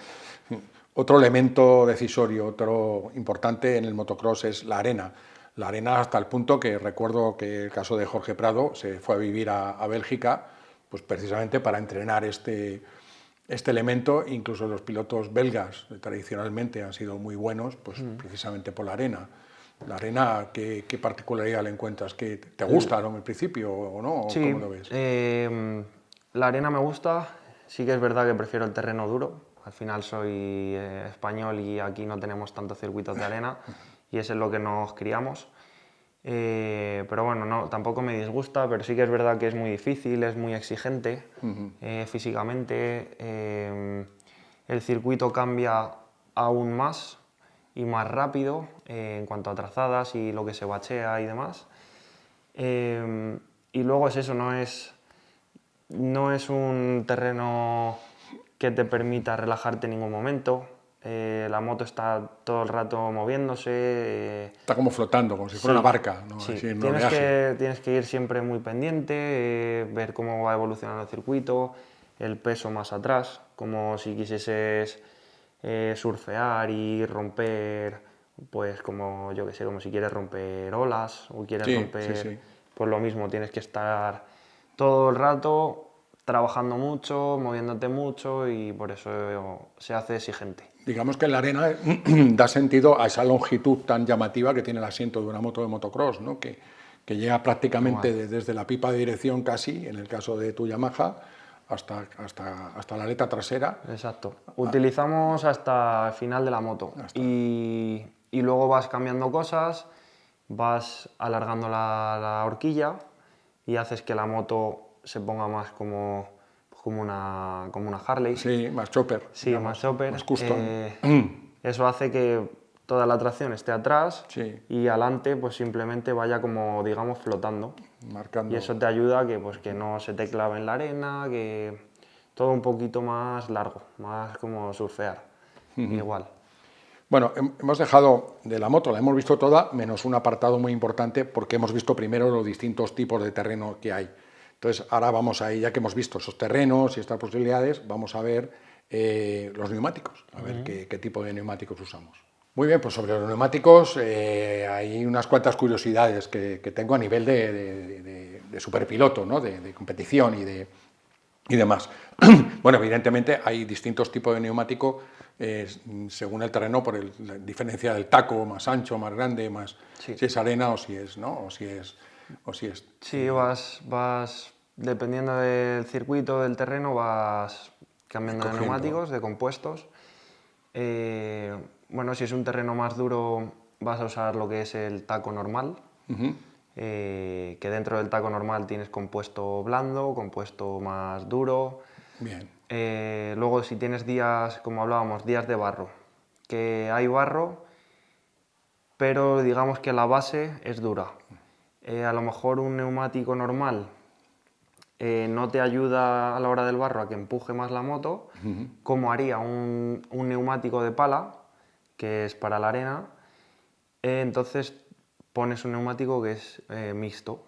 Otro elemento decisorio, otro importante en el motocross es la arena. La arena hasta el punto que recuerdo que el caso de Jorge Prado se fue a vivir a Bélgica, pues precisamente para entrenar este elemento. Incluso los pilotos belgas tradicionalmente han sido muy buenos, pues precisamente por la arena. La arena, ¿qué particularidad le encuentras? ¿Que te gusta, ¿no? En principio o no? Sí, ¿Cómo lo ves? la arena me gusta, sí que es verdad que prefiero el terreno duro. Al final soy español y aquí no tenemos tantos circuitos de arena y es en lo que nos criamos. Pero bueno, no, tampoco me disgusta, pero sí que es verdad que es muy difícil, es muy exigente físicamente. El circuito cambia aún más y más rápido en cuanto a trazadas y lo que se bachea y demás. Y luego es eso, no es un terreno que te permita relajarte en ningún momento. La moto está todo el rato moviéndose. Está como flotando, como si fuera una barca, ¿no? Sí. Así en Tienes que ir siempre muy pendiente, ver cómo va evolucionando el circuito, el peso más atrás, como si quisieses surfear y romper, pues como yo que sé, como si quieres romper olas o quieres romper, pues lo mismo, tienes que estar todo el rato trabajando mucho, moviéndote mucho y por eso se hace exigente. Digamos que la arena da sentido a esa longitud tan llamativa que tiene el asiento de una moto de motocross, ¿no? que llega prácticamente desde la pipa de dirección casi, en el caso de tu Yamaha, hasta la aleta trasera. Exacto. Utilizamos hasta el final de la moto y luego vas cambiando cosas, vas alargando la horquilla y haces que la moto se ponga más como una Harley. Sí, más chopper. Sí, digamos, más chopper. Más custom. Eso hace que toda la tracción esté atrás y adelante pues simplemente vaya como, digamos, flotando. Marcando. Y eso te ayuda a que, pues, que no se te clave en la arena, que todo un poquito más largo, más como surfear. Igual. Bueno, hemos dejado de la moto, la hemos visto toda, menos un apartado muy importante porque hemos visto primero los distintos tipos de terreno que hay. Entonces, ahora vamos a ir, ya que hemos visto esos terrenos y estas posibilidades, vamos a ver los neumáticos, a ver qué tipo de neumáticos usamos. Muy bien, pues sobre los neumáticos hay unas cuantas curiosidades que tengo a nivel de superpiloto, ¿no? de competición y demás. Bueno, evidentemente hay distintos tipos de neumático según el terreno, por la diferencia del taco, más ancho, más grande, más si es arena o si es, ¿no? o si es. Sí, vas dependiendo del circuito, del terreno, vas cambiando de neumáticos, de compuestos. Bueno, si es un terreno más duro, vas a usar lo que es el taco normal, que dentro del taco normal tienes compuesto blando, compuesto más duro. Bien. Luego, si tienes días, como hablábamos, días de barro, que hay barro, pero digamos que la base es dura. A lo mejor un neumático normal no te ayuda a la hora del barro a que empuje más la moto, como haría un neumático de pala, que es para la arena. Entonces pones un neumático que es mixto,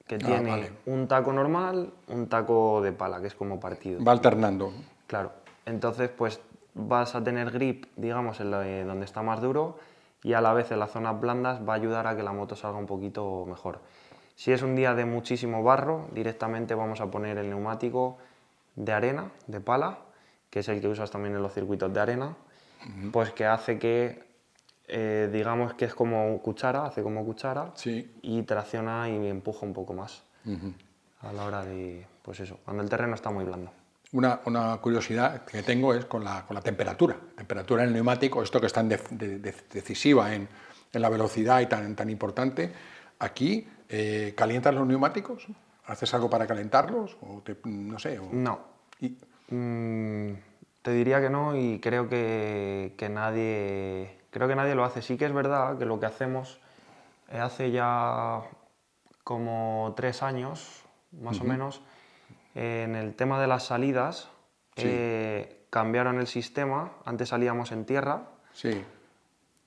que tiene vale. un taco normal, un taco de pala, que es como partido. Va alternando. Claro, entonces pues vas a tener grip, digamos, donde está más duro, y a la vez en las zonas blandas va a ayudar a que la moto salga un poquito mejor. Si es un día de muchísimo barro, directamente vamos a poner el neumático de arena, de pala, que es el que usas también en los circuitos de arena, pues que hace que, digamos que es como cuchara, hace como cuchara, Sí. y tracciona y empuja un poco más a la hora de, pues eso, cuando el terreno está muy blando. Una curiosidad que tengo es con la temperatura. Temperatura en el neumático, esto que es tan decisiva en la velocidad y tan importante. Aquí, ¿calientas los neumáticos? ¿Haces algo para calentarlos? O no sé. No. Te diría que no, y creo que nadie lo hace. Sí que es verdad que lo que hacemos hace ya como 3 años, más o menos, en el tema de las salidas, cambiaron el sistema. Antes salíamos en tierra, Sí.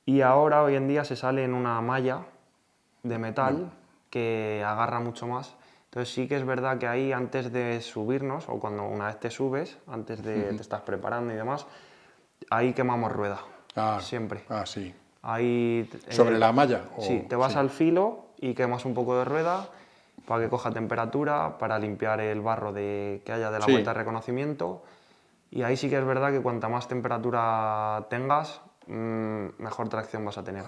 y ahora, hoy en día, se sale en una malla de metal que agarra mucho más. Entonces sí que es verdad que ahí, antes de subirnos, o cuando una vez te subes, antes de te estás preparando y demás, ahí quemamos rueda, siempre. Sí. Ahí, ¿Sobre la malla? Sí, te vas al filo y quemas un poco de rueda para que coja temperatura, para limpiar el barro que haya de la vuelta de reconocimiento. Y ahí sí que es verdad que cuanta más temperatura tengas, mejor tracción vas a tener.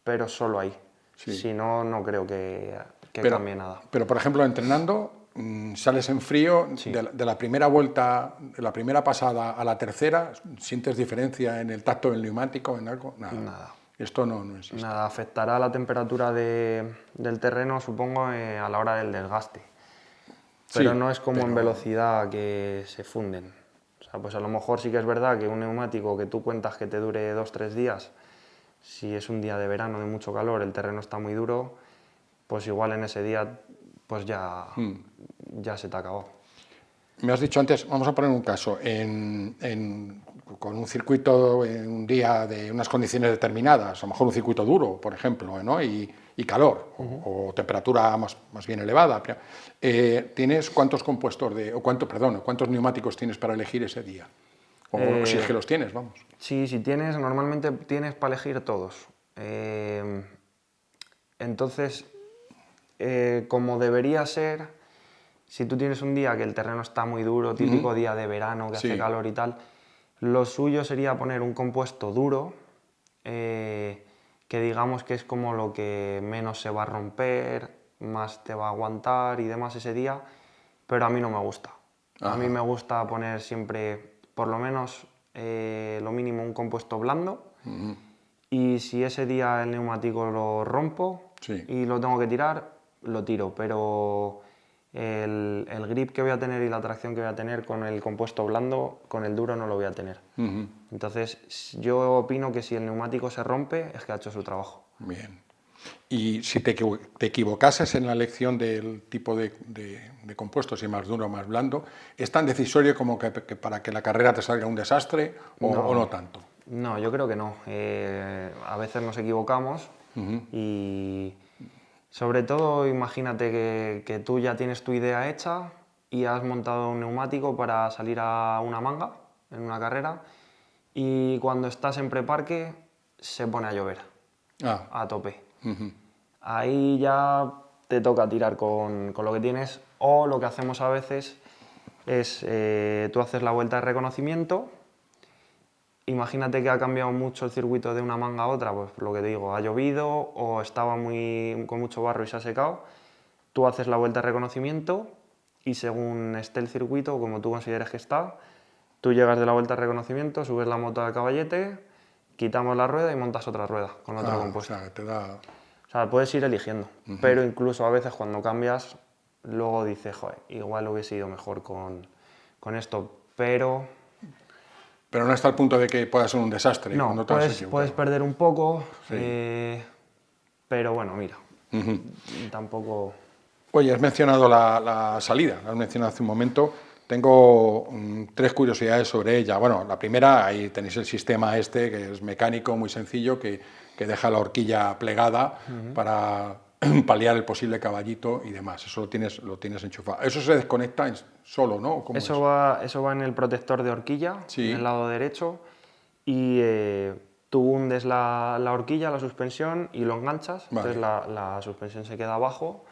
Pero solo ahí. Sí. Si no, no creo que cambie nada. Pero, por ejemplo, entrenando, sales en frío, de la primera vuelta, de la primera pasada a la tercera, ¿sientes diferencia en el tacto del neumático, en algo? Nada. Esto no existe. Nada, afectará la temperatura del terreno, supongo, a la hora del desgaste. Pero no es como en velocidad, que se funden. O sea, pues a lo mejor sí que es verdad que un neumático que tú cuentas que te dure 2-3 días, si es un día de verano de mucho calor, el terreno está muy duro, pues igual en ese día pues ya se te acabó. Me has dicho antes, vamos a poner un caso, con un circuito en un día de unas condiciones determinadas, a lo mejor un circuito duro, por ejemplo, ¿no? y calor, o temperatura más bien elevada. ¿Tienes cuántos compuestos cuántos neumáticos tienes para elegir ese día? O si es que los tienes, vamos. Sí, normalmente tienes para elegir todos. Entonces, como debería ser, si tú tienes un día que el terreno está muy duro, típico día de verano que hace calor y tal, lo suyo sería poner un compuesto duro, que digamos que es como lo que menos se va a romper, más te va a aguantar y demás ese día, pero a mí no me gusta. A mí me gusta poner siempre, por lo menos, lo mínimo, un compuesto blando, y si ese día el neumático lo rompo y lo tengo que tirar, lo tiro, pero el grip que voy a tener y la tracción que voy a tener con el compuesto blando, con el duro no lo voy a tener. Entonces yo opino que si el neumático se rompe es que ha hecho su trabajo. Bien. Y si te equivocases en la elección del tipo de compuesto, si más duro o más blando, ¿es tan decisorio como que para que la carrera te salga un desastre o no tanto? No, yo creo que no. A veces nos equivocamos y sobre todo imagínate que tú ya tienes tu idea hecha y has montado un neumático para salir a una manga en una carrera, y cuando estás en preparque se pone a llover a tope. Ahí ya te toca tirar con lo que tienes, o lo que hacemos a veces es, tú haces la vuelta de reconocimiento. Imagínate que ha cambiado mucho el circuito de una manga a otra, pues lo que te digo, ha llovido o estaba con mucho barro y se ha secado. Tú haces la vuelta de reconocimiento y según esté el circuito, como tú consideres que está, tú llegas de la vuelta de reconocimiento, subes la moto al caballete, quitamos la rueda y montas otra rueda con otro compuesto. O sea, puedes ir eligiendo, pero incluso a veces cuando cambias, luego dices, joder, igual hubiese ido mejor con esto, pero no está al punto de que pueda ser un desastre. No, puedes perder un poco, pero bueno, mira, tampoco... Oye, has mencionado la salida, la has mencionado hace un momento. Tengo tres curiosidades sobre ella. Bueno, la primera, ahí tenéis el sistema este, que es mecánico, muy sencillo, que deja la horquilla plegada para paliar el posible caballito y demás. Eso lo tienes enchufado. Eso se desconecta solo, ¿no? ¿Cómo es? Eso va en el protector de horquilla, Sí. en el lado derecho, y tú hundes la horquilla, la suspensión, y lo enganchas, Vale. entonces la suspensión se queda abajo.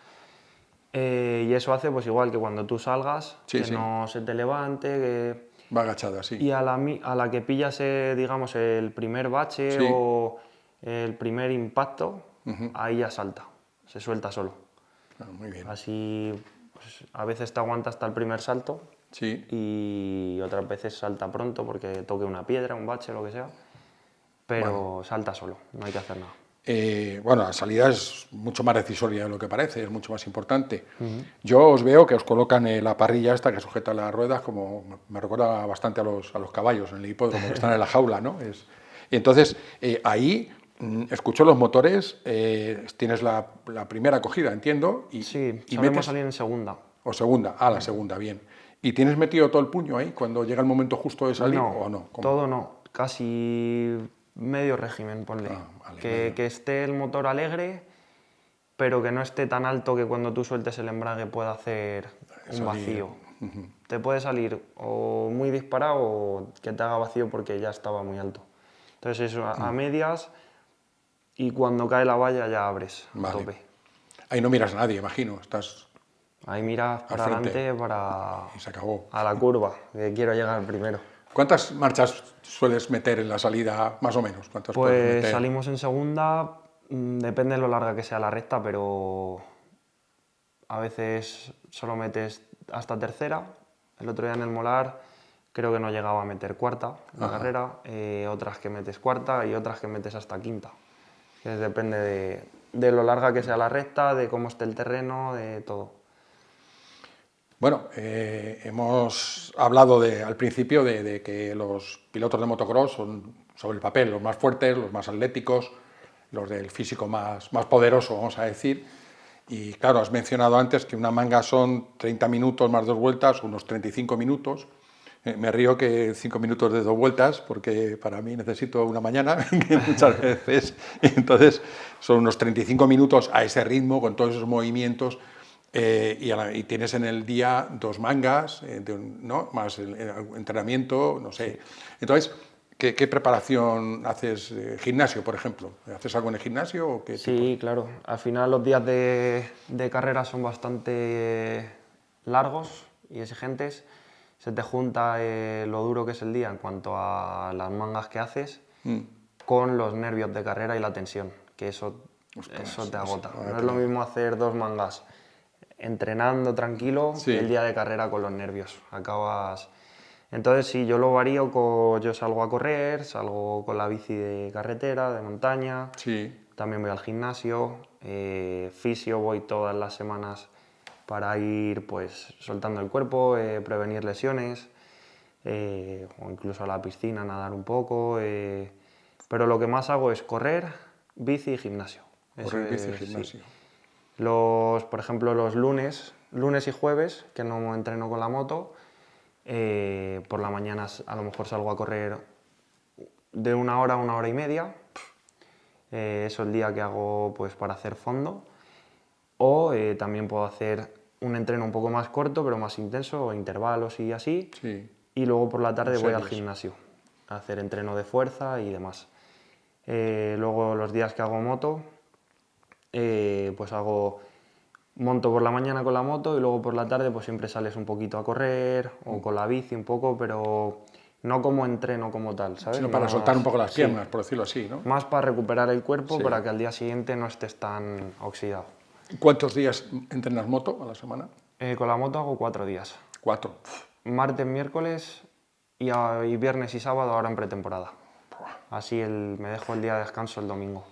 Y eso hace pues igual que cuando tú salgas, Sí, que sí. no se te levante, Va agachada, sí. y a la que pillas, digamos, el primer bache Sí. o el primer impacto, ahí ya salta, se suelta solo. Ah, muy bien. Así, pues, a veces te aguanta hasta el primer salto Sí. y otras veces salta pronto porque toque una piedra, un bache, lo que sea, pero salta solo, no hay que hacer nada. Bueno, la salida es mucho más decisoria de lo que parece, es mucho más importante. Yo os veo que os colocan la parrilla esta que sujeta las ruedas, como me recuerda bastante a los caballos en el hipódromo, que están en la jaula, ¿no? Y entonces, ahí escucho los motores, tienes la primera cogida, entiendo, Sí, y solemos metes, salir en segunda. o segunda, la segunda, bien. ¿Y tienes metido todo el puño ahí cuando llega el momento justo de salir o no? ¿Cómo? Todo no, casi medio régimen, ponle. Vale, Que esté el motor alegre, pero que no esté tan alto que cuando tú sueltes el embrague pueda hacer un Salir. vacío. Te puede salir o muy disparado o que te haga vacío porque ya estaba muy alto. Entonces eso, a medias, y cuando cae la valla ya abres a Vale. tope. Ahí no miras a nadie, imagino, estás Ahí miras para frente. adelante, para y se acabó. a la curva, que quiero llegar primero. ¿Cuántas marchas sueles meter en la salida, más o menos? ¿Cuántas puedes Pues meter? salimos en segunda, depende de lo larga que sea la recta, pero a veces solo metes hasta tercera. El otro día en el Molar creo que no llegaba a meter cuarta en la carrera, otras que metes cuarta y otras que metes hasta quinta. Que depende de lo larga que sea la recta, de cómo esté el terreno, de todo. Bueno, hemos hablado al principio de que los pilotos de motocross son, sobre el papel, los más fuertes, los más atléticos, los del físico más poderoso, vamos a decir. Y claro, has mencionado antes que una manga son 30 minutos más 2 vueltas, unos 35 minutos. Me río que 5 minutos de 2 vueltas, porque para mí necesito una mañana, que muchas veces. Entonces, son unos 35 minutos a ese ritmo, con todos esos movimientos. Y tienes en el día 2 mangas, ¿no? Más el entrenamiento, no sé. Entonces, ¿qué preparación haces? ¿Gimnasio, por ejemplo? ¿Haces algo en el gimnasio o qué tipo? Sí, claro. Al final los días de carrera son bastante largos y exigentes. Se te junta lo duro que es el día en cuanto a las mangas que haces con los nervios de carrera y la tensión, que eso te agota. No es lo mismo hacer 2 mangas entrenando tranquilo que el día de carrera con los nervios. Acabas... Entonces sí, yo lo varío, yo salgo a correr, salgo con la bici de carretera, de montaña, también voy al gimnasio, fisio voy todas las semanas para ir pues soltando el cuerpo, prevenir lesiones, o incluso a la piscina, nadar un poco, pero lo que más hago es correr, bici y gimnasio. Correr, bici y Sí. gimnasio. Por ejemplo, los lunes y jueves, que no entreno con la moto, por la mañana a lo mejor salgo a correr de 1 hora a 1 hora y media. Eso es el día que hago pues, para hacer fondo. O también puedo hacer un entreno un poco más corto, pero más intenso, intervalos y así. Sí. Y luego por la tarde voy al gimnasio a hacer entreno de fuerza y demás. Luego los días que hago moto, pues monto por la mañana con la moto y luego por la tarde pues siempre sales un poquito a correr o con la bici un poco, pero no como entreno como tal, ¿sabes? Sino para soltar un poco las piernas, por decirlo así, ¿no? Más para recuperar el cuerpo, para que al día siguiente no estés tan oxidado. ¿Cuántos días entrenas moto a la semana? Con la moto hago 4 días. 4. Martes, miércoles y viernes y sábado ahora en pretemporada. Así me dejo el día de descanso el domingo.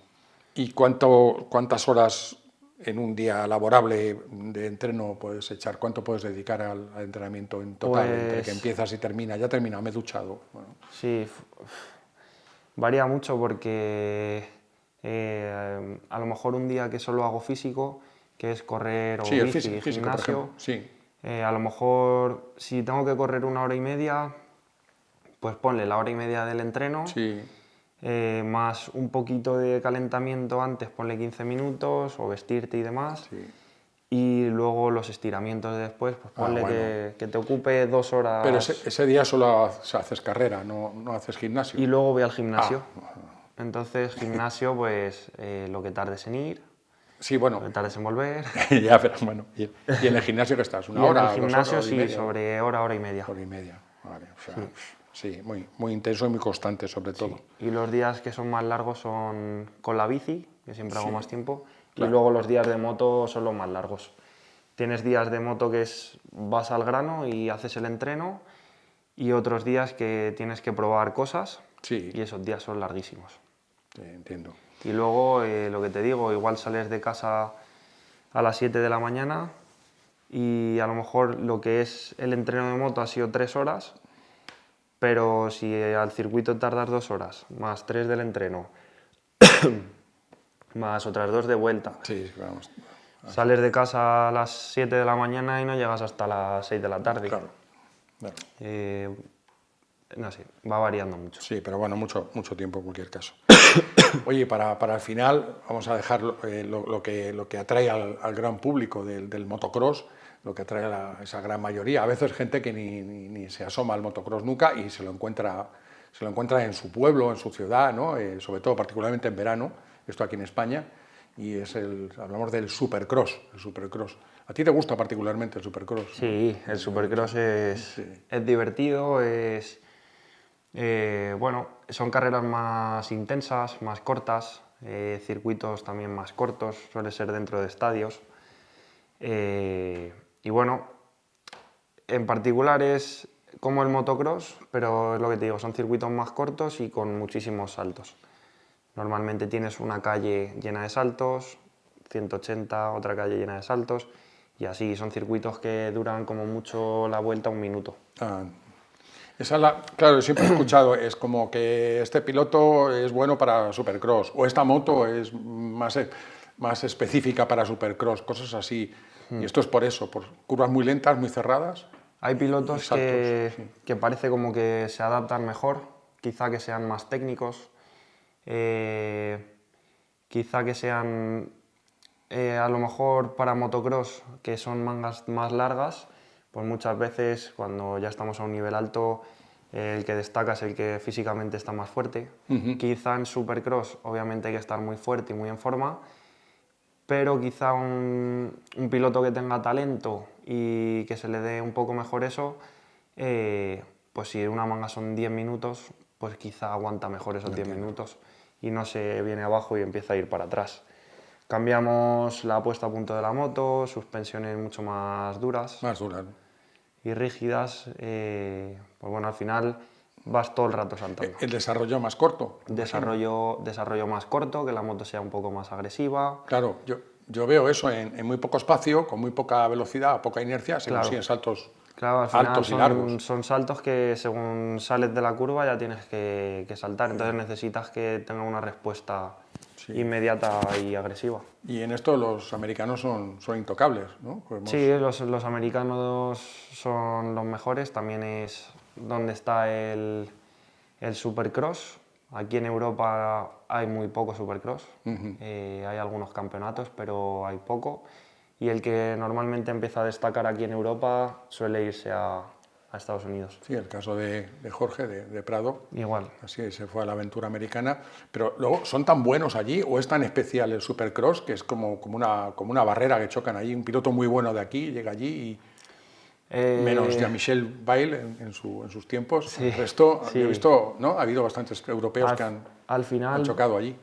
¿Y cuántas horas en un día laborable de entreno puedes echar? ¿Cuánto puedes dedicar al entrenamiento en total, entre que empiezas y terminas? Ya termina, me he duchado. Bueno. Sí, varía mucho porque a lo mejor un día que solo hago físico que es correr o Sí, el bici, físico, por gimnasio. ejemplo. Sí, A lo mejor si tengo que correr 1 hora y media, pues ponle la hora y media del entreno, sí, más un poquito de calentamiento antes, ponle 15 minutos o vestirte y demás. sí. Y luego los estiramientos de después, pues Ah, ponle bueno. que te ocupe 2 Pero horas ese día solo haces carrera, no haces gimnasio. y luego voy al Ah, gimnasio. Entonces, gimnasio, pues lo que tardes en ir, sí, lo bueno, que tardes en volver. ya, pero bueno. ¿Y en el gimnasio que estás? ¿Una Y en el hora, 2 horas, gimnasio, hora y sí, media? sobre hora y media. Hora y media. Vale, o sea, sí, muy intenso y muy constante, sobre todo. Y los días que son más largos son con la bici, que siempre hago Sí, más tiempo, y claro. luego los días de moto son los más largos. Tienes días de moto que vas al grano y haces el entreno, y otros días que tienes que probar cosas, Sí, y esos días son larguísimos. entiendo. Y luego, lo que te digo, igual sales de casa a las 7 de la mañana y a lo mejor lo que es el entreno de moto ha sido 3 horas, pero si al circuito tardas 2 horas, más 3 del entreno, más otras 2 de vuelta, Sí, vamos. sales de casa a las 7 de la mañana y no llegas hasta las 6 de la tarde. Claro, claro. Eh, no sé, va variando mucho. Sí, pero bueno, mucho tiempo en cualquier caso. Oye, para el final vamos a dejar lo que atrae al gran público del motocross, lo que atrae a esa gran mayoría. A veces gente que ni se asoma al motocross nunca y se lo encuentra en su pueblo, en su ciudad, ¿no? Sobre todo particularmente en verano, esto aquí en España, y hablamos del supercross, el supercross. ¿A ti te gusta particularmente el supercross? Sí, el supercross Sí. es divertido, bueno, son carreras más intensas, más cortas, circuitos también más cortos, suele ser dentro de estadios. Y bueno, en particular es como el motocross, pero es lo que te digo, son circuitos más cortos y con muchísimos saltos. Normalmente tienes una calle llena de saltos, 180, otra calle llena de saltos, y así son circuitos que duran como mucho la vuelta 1 minuto. Ah, claro, siempre he escuchado, es como que este piloto es bueno para Supercross, o esta moto es más específica para Supercross, cosas así. Y esto es por eso, por curvas muy lentas, muy cerradas Hay y pilotos saltos. Sí. que parece como que se adaptan mejor, quizá que sean más técnicos, quizá que sean a lo mejor para motocross, que son mangas más largas, pues muchas veces cuando ya estamos a un nivel alto, el que destaca es el que físicamente está más fuerte. Quizá en supercross obviamente hay que estar muy fuerte y muy en forma, pero quizá un piloto que tenga talento y que se le dé un poco mejor eso, pues si una manga son 10 minutos, pues quizá aguanta mejor esos 10 minutos y no se viene abajo y empieza a ir para atrás. Cambiamos la puesta a punto de la moto, suspensiones mucho más duras Más dura, ¿no? y rígidas, pues bueno, al final vas todo el rato saltando. El desarrollo más corto. Desarrollo más corto, que la moto sea un poco más agresiva. Claro, yo veo eso en muy poco espacio, con muy poca velocidad, poca inercia, se Claro. consiguen saltos Claro, al final altos y largos. son saltos que según sales de la curva ya tienes que saltar, entonces necesitas que tenga una respuesta inmediata y agresiva. Y en esto los americanos son intocables, ¿no? Sí, los americanos son los mejores, también es donde está el Supercross. Aquí en Europa hay muy poco Supercross, hay algunos campeonatos, pero hay poco. Y el que normalmente empieza a destacar aquí en Europa suele irse a Estados Unidos. Sí, el caso de Jorge, de Prado. Igual. Así se fue a la aventura americana. Pero luego, ¿son tan buenos allí o es tan especial el Supercross que es como una barrera que chocan allí? Un piloto muy bueno de aquí llega allí y menos Jean-Michel Bayle en sus tiempos. Sí, El resto, sí. yo he visto, ¿no? Ha habido bastantes europeos que Al han final, chocado allí.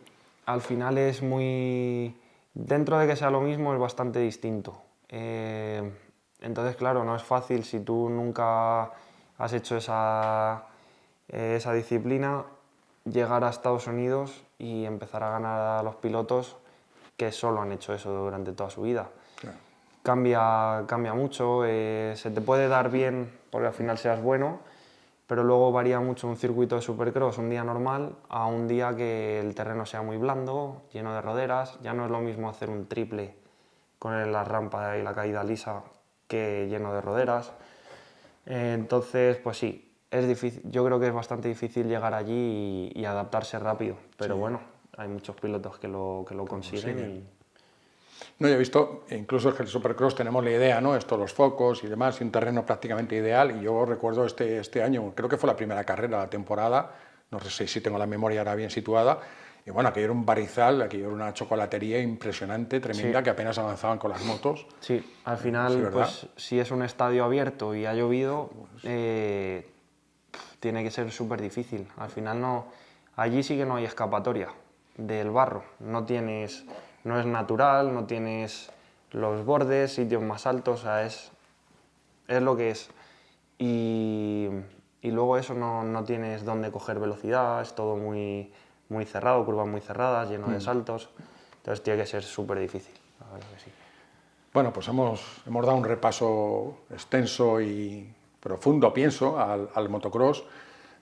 al final es muy... Dentro de que sea lo mismo es bastante distinto. Entonces, claro, no es fácil si tú nunca has hecho esa disciplina, llegar a Estados Unidos y empezar a ganar a los pilotos que solo han hecho eso durante toda su vida. Claro. Cambia mucho, se te puede dar bien porque al final seas bueno, pero luego varía mucho un circuito de supercross, un día normal, a un día que el terreno sea muy blando, lleno de roderas. Ya no es lo mismo hacer un triple la rampa y la caída lisa que lleno de roderas. Entonces, pues sí, es difícil. Yo creo que es bastante difícil llegar allí y adaptarse rápido, pero bueno, hay muchos pilotos que lo consiguen. No, yo he visto, incluso en el Supercross tenemos la idea, ¿no? Esto, los focos y demás, y un terreno prácticamente ideal. Y yo recuerdo este año, creo que fue la primera carrera de la temporada, no sé si tengo la memoria ahora bien situada, y bueno, aquello era un barizal, aquello era una chocolatería impresionante, tremenda, que apenas avanzaban con las motos. Sí, al final, Sí, pues si es un estadio abierto y ha llovido, tiene que ser súper difícil. Al final no, allí sí que no hay escapatoria del barro, no es natural, no tienes los bordes, sitios más altos, o sea, es lo que es. Y luego eso no tienes dónde coger velocidad, es todo muy cerrado, curvas muy cerradas, lleno de saltos, entonces tiene que ser súper difícil, la verdad que sí. Bueno, pues hemos dado un repaso extenso y profundo, pienso, al motocross,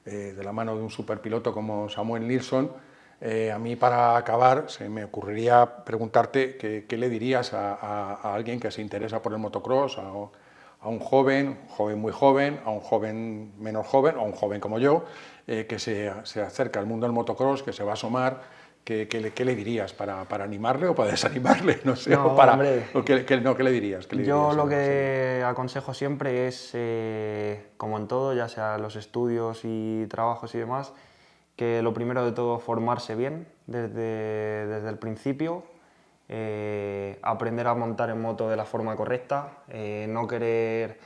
de la mano de un superpiloto como Samuel Nilsson. A mí, para acabar, se me ocurriría preguntarte qué le dirías a alguien que se interesa por el motocross, a un joven muy joven, a un joven menos joven, o a un joven como yo, que se acerca al mundo del motocross, que se va a asomar. ¿Qué le dirías? ¿Para animarle o para desanimarle? No sé, No, hombre, ¿qué le dirías? yo lo que aconsejo siempre es, como en todo, ya sea los estudios y trabajos y demás, que lo primero de todo, formarse bien desde el principio, aprender a montar en moto de la forma correcta, no querer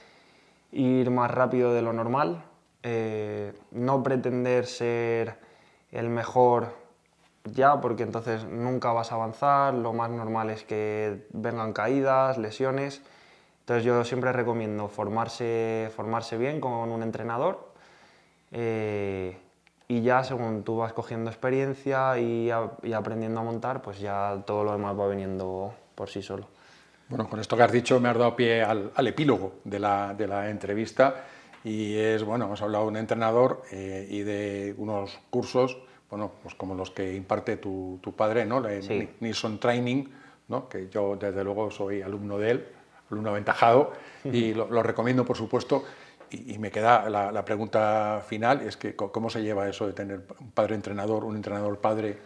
ir más rápido de lo normal, no pretender ser el mejor ya, porque entonces nunca vas a avanzar, lo más normal es que vengan caídas, lesiones. Entonces yo siempre recomiendo formarse bien con un entrenador, y ya según tú vas cogiendo experiencia y aprendiendo a montar, pues ya todo lo demás va viniendo por sí solo. Bueno, con esto que has dicho me has dado pie al epílogo de la entrevista, y es, bueno, hemos hablado de un entrenador y de unos cursos, bueno, pues como los que imparte tu padre, ¿no? Sí. Nilsson Training, ¿no? Que yo desde luego soy alumno de él, alumno aventajado, y lo recomiendo, por supuesto. Y me queda la pregunta final, es que ¿cómo se lleva eso de tener un padre entrenador, un entrenador padre?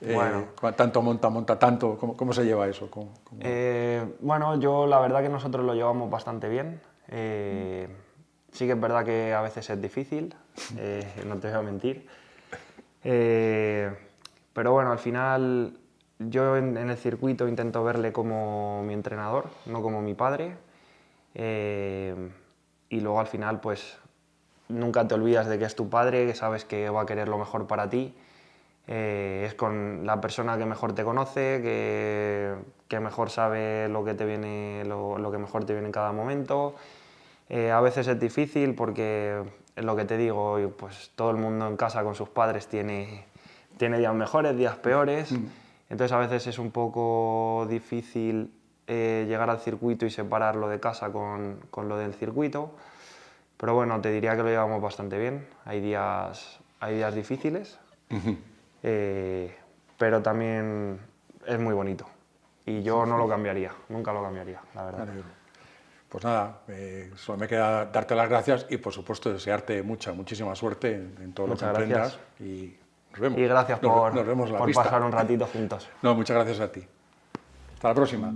Bueno. Tanto monta tanto, ¿cómo se lleva eso? Bueno, yo la verdad que nosotros lo llevamos bastante bien. Sí que es verdad que a veces es difícil, no te voy a mentir. Pero bueno, al final yo en el circuito intento verle como mi entrenador, no como mi padre. Y luego al final pues nunca te olvidas de que es tu padre, que sabes que va a querer lo mejor para ti. Es con la persona que mejor te conoce, que mejor sabe lo que te viene, lo que mejor te viene en cada momento. A veces es difícil porque es lo que te digo, pues todo el mundo en casa con sus padres tiene días mejores, días peores. Entonces a veces es un poco difícil llegar al circuito y separar lo de casa con lo del circuito. Pero bueno, te diría que lo llevamos bastante bien. Hay días difíciles. Pero también es muy bonito y yo no lo cambiaría, nunca lo cambiaría, la verdad. Pues nada, solo me queda darte las gracias y por supuesto desearte muchísima suerte en todo lo que emprendas. Y nos vemos. Y gracias nos vemos en la por pista. pasar un ratito juntos. No, muchas gracias a ti. Hasta la próxima.